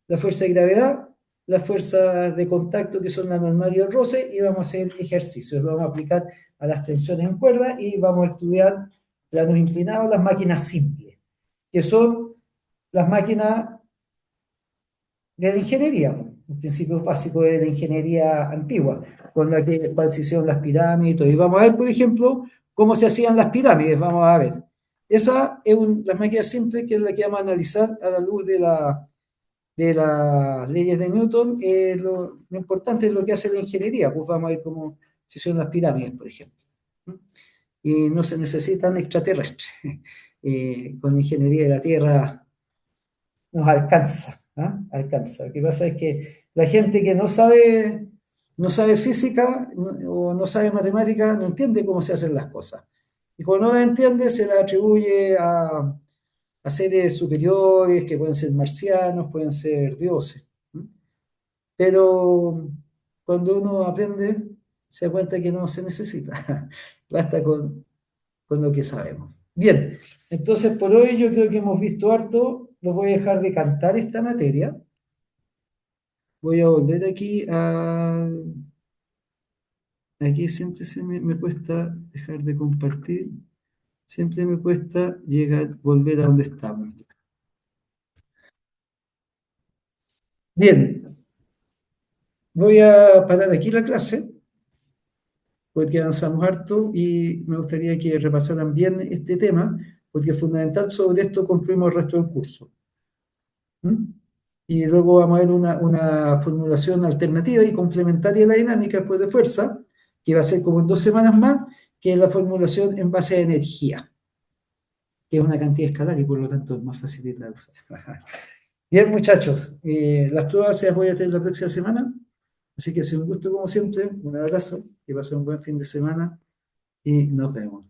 la fuerza de gravedad, las fuerzas de contacto que son la normal y el roce, y vamos a hacer ejercicios, lo vamos a aplicar a las tensiones en cuerda y vamos a estudiar planos inclinados, las máquinas simples, que son las máquinas de la ingeniería, un principio básico de la ingeniería antigua, con la que se hicieron las pirámides y todo. Y vamos a ver, por ejemplo, cómo se hacían las pirámides, vamos a ver. Esa es la máquina simple, que es la que vamos a analizar a la luz de las leyes de Newton. Lo importante es lo que hace la ingeniería, pues vamos a ver cómo se hicieron las pirámides, por ejemplo. Y no se necesitan extraterrestres. Con la ingeniería de la Tierra nos alcanza, ¿eh? Alcanza. Lo que pasa es que la gente que no sabe física o no sabe matemática no entiende cómo se hacen las cosas. Y cuando no las entiende, se las atribuye a seres superiores, que pueden ser marcianos, pueden ser dioses. Pero cuando uno aprende, se da cuenta que no se necesita. Basta con lo que sabemos. Bien, entonces por hoy yo creo que hemos visto harto. Lo voy a dejar de cantar esta materia. Voy a volver aquí a... Aquí siempre me cuesta dejar de compartir. Siempre me cuesta volver a donde estamos. Bien, voy a parar aquí la clase porque avanzamos harto y me gustaría que repasaran bien este tema, porque es fundamental. Sobre esto concluimos el resto del curso. ¿Mm? Y luego vamos a ver una formulación alternativa y complementaria de la dinámica después de fuerza, que va a ser como en 2 semanas más, que es la formulación en base a energía, que es una cantidad escalar y por lo tanto es más fácil de traducir. Bien, muchachos, las pruebas se las voy a tener la próxima semana, así que ha sido un gusto como siempre, un abrazo, que pasen un buen fin de semana y nos vemos.